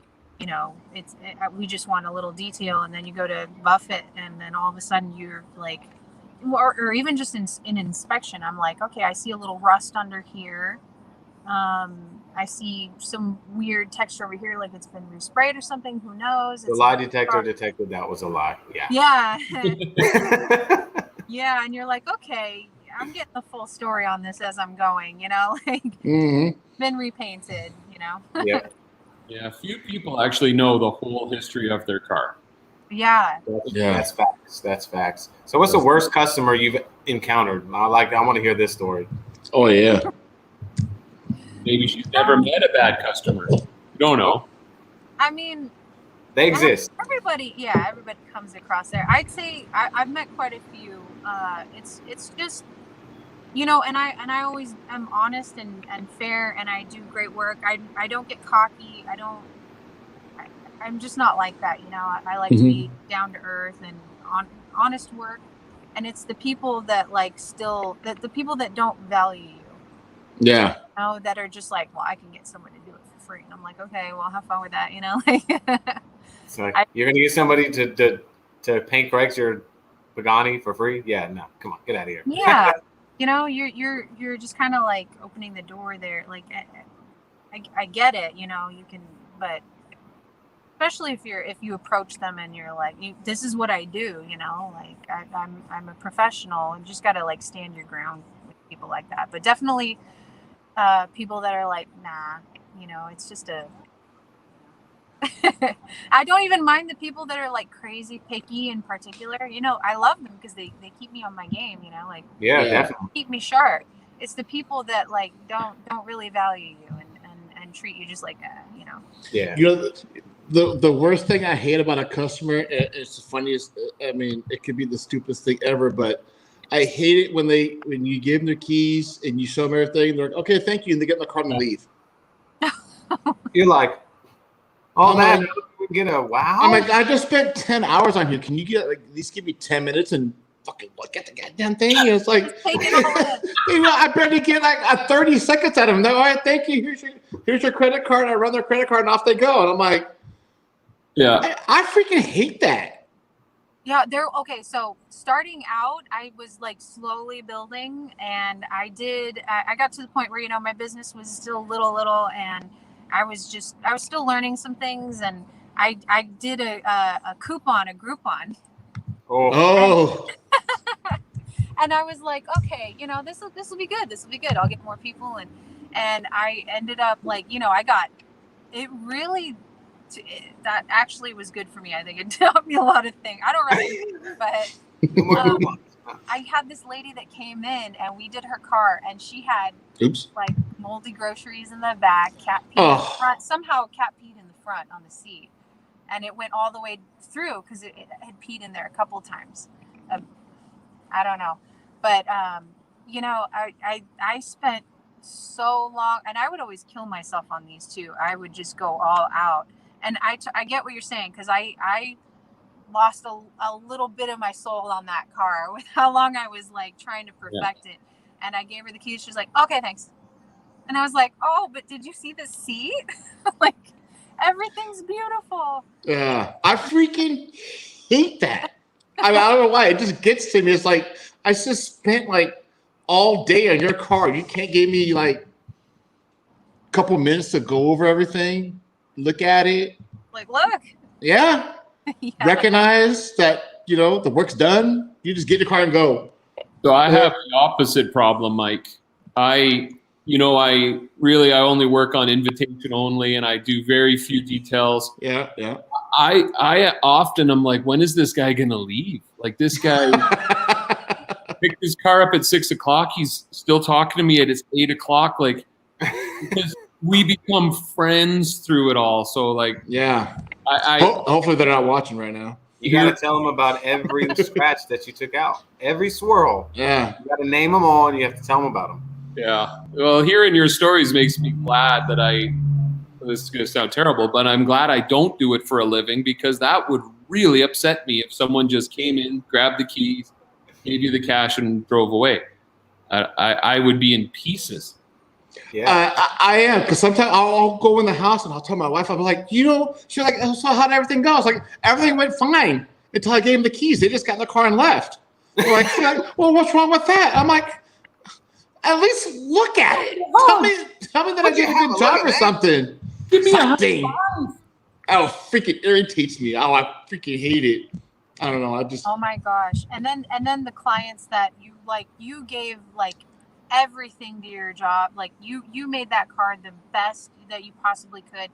Speaker 4: we just want a little detail. And then you go to buff it, and then all of a sudden you're like, or even just in inspection, I'm like, okay, I see a little rust under here. I see some weird texture over here, like it's been resprayed or something. Who knows?
Speaker 2: The lie detector detected that was a lie. Yeah.
Speaker 4: Yeah. Yeah, and you're like, okay, I'm getting the full story on this as I'm going, like been repainted,
Speaker 2: Yeah.
Speaker 3: Yeah, few people actually know the whole history of their car.
Speaker 4: Yeah.
Speaker 2: That's facts. That's facts. So what's the worst customer you've encountered? I want to hear this story.
Speaker 1: Oh yeah.
Speaker 3: Maybe she's never met a bad customer. You don't know.
Speaker 4: I mean,
Speaker 2: they exist.
Speaker 4: Everybody comes across there. I'd say I've met quite a few. It's just, and I always am honest and fair, and I do great work. I don't get cocky. I'm just not like that. I like to be down to earth and honest work. And it's the people that the people that don't value you.
Speaker 1: Yeah.
Speaker 4: That are just like, well, I can get someone to do it for free. And I'm like, okay, well, have fun with that.
Speaker 2: So you're gonna get somebody to paint correct your Pagani for free? Yeah, no, come on, get out of here.
Speaker 4: Yeah, you're just kind of like opening the door there. Like, I get it. You can, but especially if you approach them and you're like, this is what I do. Like I'm a professional, and just gotta like stand your ground with people like that. But definitely, people that are like, nah, it's just a. I don't even mind the people that are like crazy picky in particular. I love them because they keep me on my game. Like,
Speaker 2: Definitely
Speaker 4: keep me sharp. It's the people that like don't really value you and treat you just like
Speaker 2: Yeah.
Speaker 1: The worst thing I hate about a customer, it's the funniest. I mean, it could be the stupidest thing ever, but I hate it when you give them their keys and you show them everything. They're like, okay, thank you, and they get in the car and leave.
Speaker 2: You're like, man, we get a wow.
Speaker 1: I'm like, I just spent 10 hours on here. Can you get at least give me 10 minutes and fucking look at the goddamn thing? It's like, I barely get like 30 seconds out of them. They're, all right, thank you. Here's your credit card. I run their credit card and off they go. And I'm like,
Speaker 3: yeah,
Speaker 1: I freaking hate that.
Speaker 4: Yeah, okay. So starting out, I was like slowly building, and I got to the point where my business was still little, and I was still learning some things, and I did a Groupon.
Speaker 1: Oh.
Speaker 4: And I was like, okay, this will be good. This will be good. I'll get more people, and I ended up like, I got it really. That actually was good for me. I think it taught me a lot of things. I don't remember, but I had this lady that came in, and we did her car, and she had like moldy groceries in the back, cat pee in the front. Somehow cat peed in the front on the seat, and it went all the way through because it had peed in there a couple times. I don't know, but I spent so long, and I would always kill myself on these too. I would just go all out. And I get what you're saying, because I lost a little bit of my soul on that car with how long I was like trying to perfect it. And I gave her the keys. She's like, okay, thanks. And I was like, oh, but did you see the seat? Like, everything's beautiful.
Speaker 1: Yeah, I freaking hate that. I don't know why. It just gets to me. It's like, I just spent like all day on your car. You can't give me like a couple minutes to go over everything. Look at it.
Speaker 4: Like, look.
Speaker 1: Yeah. Recognize that, the work's done. You just get in the car and go.
Speaker 3: So I have the opposite problem, Mike. I only work on invitation only, and I do very few details.
Speaker 1: Yeah.
Speaker 3: I often am like, when is this guy going to leave? Like, this guy picked his car up at 6:00. He's still talking to me at 8:00. Like, because we become friends through it all. So like,
Speaker 1: yeah, hopefully they're not watching right now.
Speaker 2: You got to tell them about every scratch that you took out, every swirl.
Speaker 1: Yeah,
Speaker 2: you got to name them all, and you have to tell them about them.
Speaker 3: Yeah. Well, hearing your stories makes me glad that this is going to sound terrible, but I'm glad I don't do it for a living, because that would really upset me if someone just came in, grabbed the keys, gave you the cash, and drove away. I would be in pieces.
Speaker 2: Yeah.
Speaker 1: I am, because sometimes I'll go in the house and I'll tell my wife, I'm like, she's like, so how'd everything go? I was like, everything went fine until I gave them the keys. They just got in the car and left. They're like, well, what's wrong with that? I'm like, at least look at it. Tell me that I did a good job or something.
Speaker 3: Give me
Speaker 1: something. Oh, freaking irritates me. Oh, I freaking hate it. I don't know.
Speaker 4: Oh my gosh. And then the clients that you gave like everything to your job, like you made that car the best that you possibly could,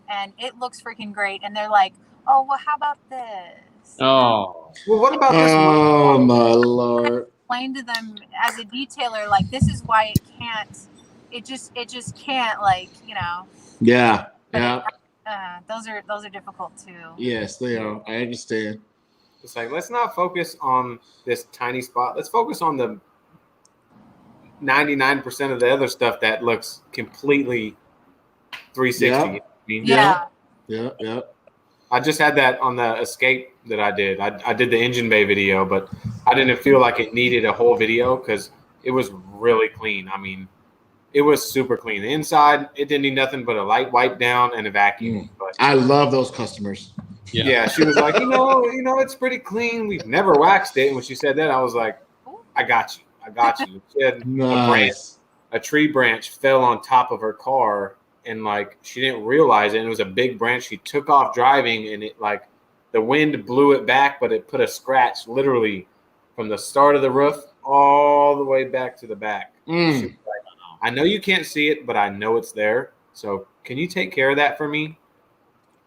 Speaker 4: and it looks freaking great, and they're like, oh, well, how about this?
Speaker 3: Oh,
Speaker 2: well, what about this one?
Speaker 1: Oh my Lord.
Speaker 4: Explain to them as a detailer, like, this is why it just can't, like,
Speaker 1: Yeah.
Speaker 4: those are difficult too.
Speaker 1: Yes, they are. I understand.
Speaker 2: It's like, let's not focus on this tiny spot. Let's focus on the 99% of the other stuff that looks completely 360.
Speaker 1: Yeah.
Speaker 2: I mean,
Speaker 1: Yeah.
Speaker 2: I just had that on the Escape that I did. I did the engine bay video, but I didn't feel like it needed a whole video because it was really clean. I mean, it was super clean. The inside, it didn't need nothing but a light wipe down and a vacuum. But
Speaker 1: I love those customers.
Speaker 2: yeah, she was like, it's pretty clean. We've never waxed it. And when she said that, I was like, I got you. She had
Speaker 1: Nice.
Speaker 2: a tree branch fell on top of her car, and like she didn't realize it. And it was a big branch. She took off driving, and it like the wind blew it back, but it put a scratch literally from the start of the roof all the way back to the back. She was like, I know you can't see it, but I know it's there. So can you take care of that for me?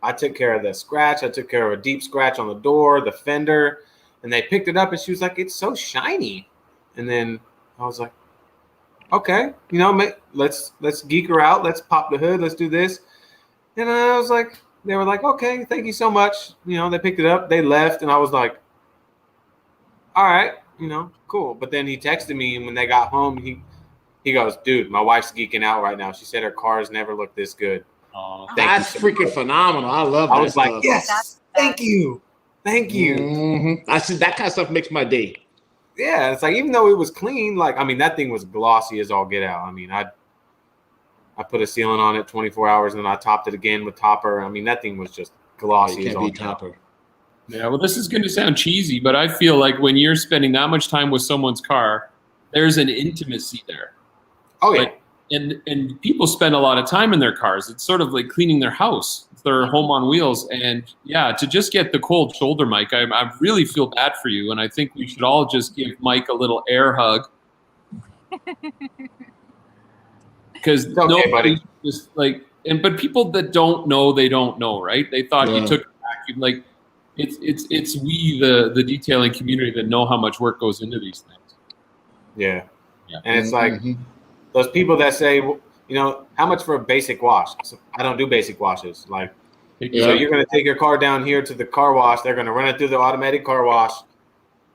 Speaker 2: I took care of the scratch. I took care of a deep scratch on the door, the fender, and they picked it up, and she was like, it's so shiny. And then I was like, okay, let's geek her out. Let's pop the hood. Let's do this. And I was like, they were like, okay, thank you so much. They picked it up. They left. And I was like, all right, cool. But then he texted me, and when they got home, he goes, dude, my wife's geeking out right now. She said her cars never looked this good.
Speaker 1: That's freaking phenomenal. I love that.
Speaker 2: I was
Speaker 1: stuff.
Speaker 2: like, yes, thank you.
Speaker 1: Mm-hmm. I see that kind of stuff makes my day.
Speaker 2: Yeah, it's like, even though it was clean, like, I mean, that thing was glossy as all get out. I mean, I put a sealant on it 24 hours, and then I topped it again with topper. I mean, that thing was just glossy as all get out.
Speaker 3: Yeah, well, this is going to sound cheesy, but I feel like when you're spending that much time with someone's car, there's an intimacy there.
Speaker 2: Oh, yeah.
Speaker 3: Like, and people spend a lot of time in their cars. It's sort of like cleaning their house. It's their home on wheels. And yeah, to just get the cold shoulder, Mike, I really feel bad for you. And I think we should all just give Mike a little air hug. Because
Speaker 2: okay, buddy.
Speaker 3: Just like, but people that don't know, they don't know, right? They thought you took it back. Like, it's we, the detailing community, that know how much work goes into these things.
Speaker 2: Yeah. And it's like, those people that say, how much for a basic wash? So I don't do basic washes. Like, so you're going to take your car down here to the car wash. They're going to run it through the automatic car wash.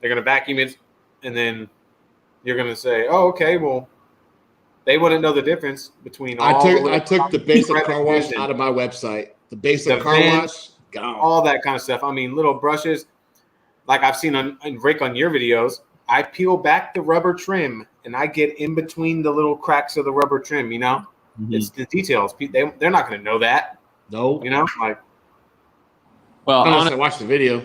Speaker 2: They're going to vacuum it. And then you're going to say, oh, okay, well, they wouldn't know the difference between all
Speaker 1: I took the basic car wash out of my website. The basic car wash, gone.
Speaker 2: All that kind of stuff. I mean, little brushes, like I've seen on Rick on your videos, I peel back the rubber trim and I get in between the little cracks of the rubber trim, It's the details. They're not going to know that.
Speaker 1: No.
Speaker 2: Like.
Speaker 1: Well, unless I watch the video.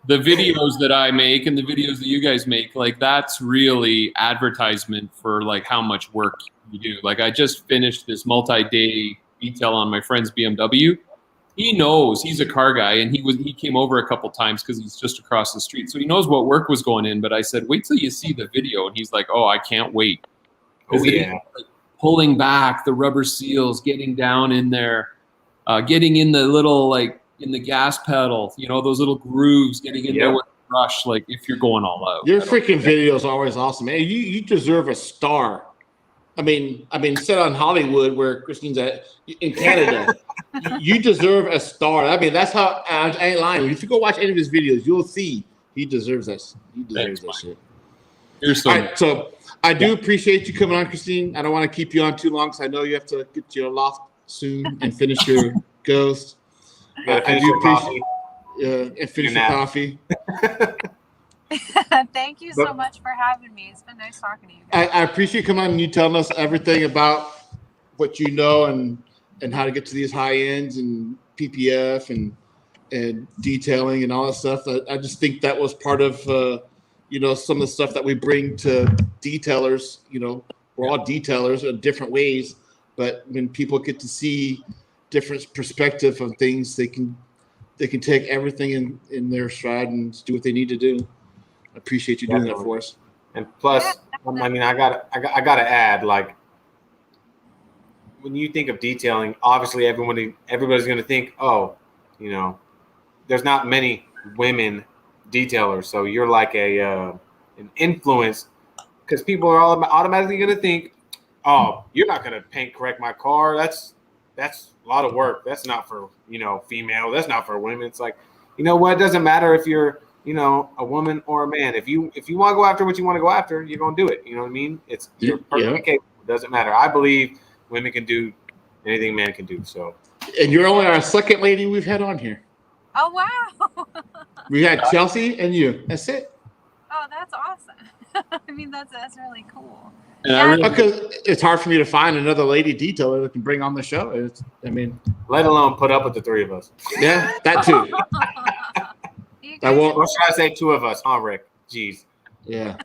Speaker 3: The videos that I make and the videos that you guys make, like, that's really advertisement for like how much work you do. Like, I just finished this multi-day detail on my friend's BMW. He knows, he's a car guy, and he came over a couple times because he's just across the street. So he knows what work was going in. But I said, wait till you see the video. And he's like, oh, I can't wait.
Speaker 2: Oh, yeah.
Speaker 3: Like, pulling back the rubber seals, getting down in there, getting in the little, like, in the gas pedal, those little grooves, getting in there with a brush, like, if you're going all out.
Speaker 1: Your freaking video is always awesome, man. You deserve a star. I mean, set on Hollywood where Christine's at in Canada. You deserve a star. I mean, that's how I ain't lying. If you go watch any of his videos, you'll see he deserves that. He deserves that shit.
Speaker 3: You're so
Speaker 1: All right, so I do appreciate you coming on, Christine. I don't want to keep you on too long, because I know you have to get to your loft soon and finish your ghost. I do appreciate and finish your coffee.
Speaker 4: Thank you so much for having me. It's been nice talking to you guys.
Speaker 1: I appreciate you coming on and you telling us everything about what you know and how to get to these high ends and PPF and detailing and all that stuff. I just think that was part of some of the stuff that we bring to detailers. We're all detailers in different ways, but when people get to see different perspective of things, they can take everything in their stride and do what they need to do. I appreciate you doing that for us.
Speaker 2: And plus, I mean, I gotta add, like, when you think of detailing, obviously everybody's gonna think, oh, there's not many women detailers, so you're like an influence, because people are all automatically gonna think, oh, you're not gonna paint correct my car. That's a lot of work. That's not for female. That's not for women. It's like, you know what? It doesn't matter if you're a woman or a man. If you want to go after what you want to go after, you're gonna do it. You know what I mean? You're perfectly capable. It doesn't matter. I believe women can do anything man can do. So. And
Speaker 1: you're only our second lady we've had on here.
Speaker 4: Oh wow!
Speaker 1: We had Chelsea and you. That's it.
Speaker 4: Oh, that's awesome. I mean, that's really cool.
Speaker 1: Because it's hard for me to find another lady detailer that can bring on the show.
Speaker 2: Let alone put up with the three of us.
Speaker 1: Yeah, that too.
Speaker 2: Or should I say two of us, huh, Rick? Jeez.
Speaker 1: Yeah.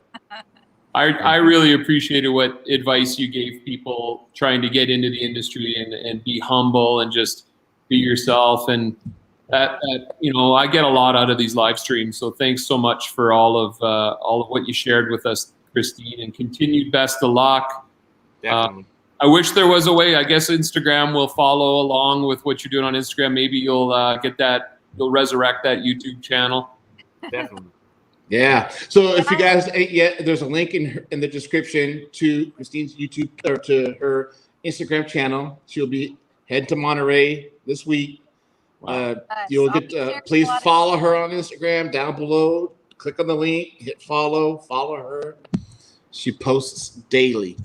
Speaker 3: I really appreciated what advice you gave people trying to get into the industry and be humble and just be yourself. And that I get a lot out of these live streams. So thanks so much for all of what you shared with us, Christine, and continued best of luck.
Speaker 2: Definitely.
Speaker 3: I wish there was a way. I guess Instagram will follow along with what you're doing on Instagram. Maybe you'll you'll resurrect that YouTube channel.
Speaker 2: Definitely.
Speaker 1: Yeah. So if you guys ain't yet, there's a link in the description to Christine's YouTube or to her Instagram channel. She'll be heading to Monterey this week. You'll get. Please follow her on Instagram down below. Click on the link, hit follow her. She posts daily.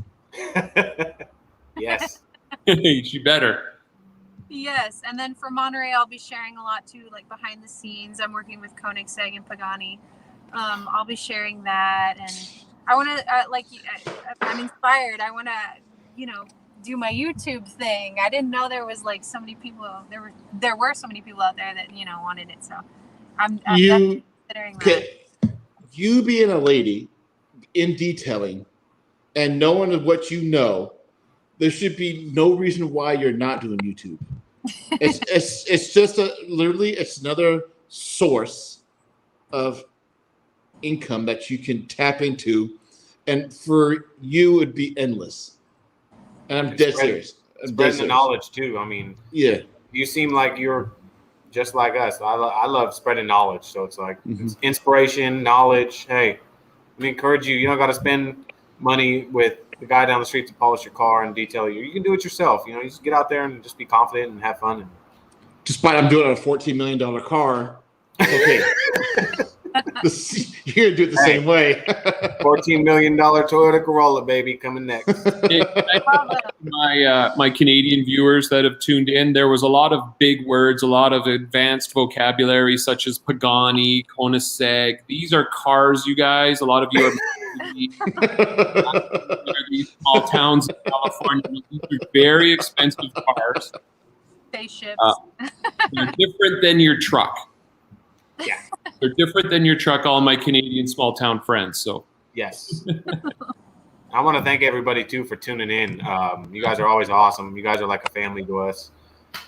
Speaker 2: Yes.
Speaker 3: She better.
Speaker 4: Yes, and then for Monterey, I'll be sharing a lot too, like behind the scenes. I'm working with 𝗘𝗠𝗟 and Pagani. I'll be sharing that, and I want to I'm inspired. I want to, do my YouTube thing. I didn't know there was like so many people. There were so many people out there that wanted it. So I'm definitely considering that.
Speaker 1: You being a lady in detailing and knowing what you know, there should be no reason why you're not doing YouTube. It's just literally it's another source of income that you can tap into, and for you it'd be endless. And I'm dead serious.
Speaker 2: Spreading the knowledge too. I mean,
Speaker 1: yeah,
Speaker 2: you seem like you're just like us. I love spreading knowledge. So it's like it's inspiration, knowledge. Hey, we encourage you. You don't got to spend money with the guy down the street to polish your car and detail you. You can do it yourself. You just get out there and just be confident and have fun.
Speaker 1: Despite I'm doing it on a $14 million car, okay. You're gonna do it the same way.
Speaker 2: $14 million Toyota Corolla, baby, coming next.
Speaker 3: My Canadian viewers that have tuned in, there was a lot of big words, a lot of advanced vocabulary, such as Pagani, 𝗘𝗠𝗟. These are cars, you guys. A lot of you are these small towns in California. These are very expensive cars.
Speaker 4: Spaceships.
Speaker 3: They're different than your truck.
Speaker 2: Yeah.
Speaker 3: They're different than your truck, all my Canadian small town friends. So
Speaker 2: yes. I want to thank everybody too for tuning in. You guys are always awesome. You guys are like a family to us.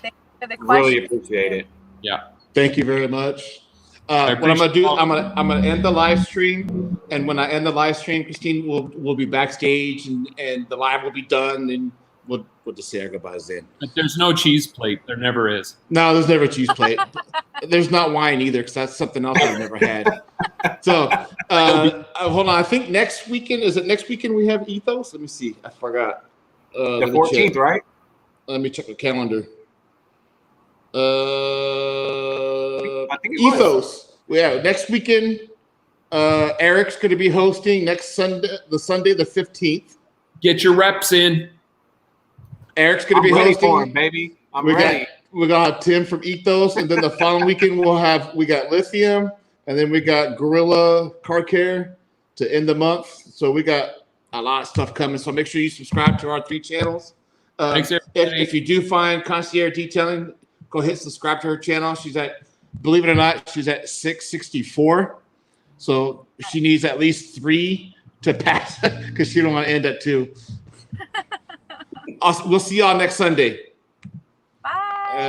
Speaker 4: Thank you for the
Speaker 2: really appreciate it.
Speaker 3: Yeah.
Speaker 1: Thank you very much. What I'm gonna do, I'm gonna end the live stream, and when I end the live stream, Christine will be backstage, and the live will be done, and we'll just say our goodbyes then.
Speaker 3: But there's no cheese plate. There never is.
Speaker 1: No, there's never a cheese plate. There's not wine either, because that's something else I've never had. So hold on. I think next weekend, is it next weekend we have Ethos? Let me see. I forgot.
Speaker 2: The 14th, right?
Speaker 1: Let me check the calendar.
Speaker 2: I think it
Speaker 1: Ethos. Yeah, next weekend Eric's going to be hosting next Sunday, the 15th.
Speaker 3: Get your reps in.
Speaker 1: Eric's going to be
Speaker 2: ready
Speaker 1: hosting.
Speaker 2: for him, baby. I'm ready.
Speaker 1: We're going to have Tim from Ethos, and then the following weekend we got Lithium, and then we got Gorilla Car Care to end the month. So we got a lot of stuff coming. So make sure you subscribe to our 3 channels.
Speaker 3: Thanks,
Speaker 1: if you do find Concierge Detailing, go hit subscribe to her channel. She's at, believe it or not, she's at 664. So she needs at least 3 to pass because she don't want to end at 2. We'll see y'all next Sunday.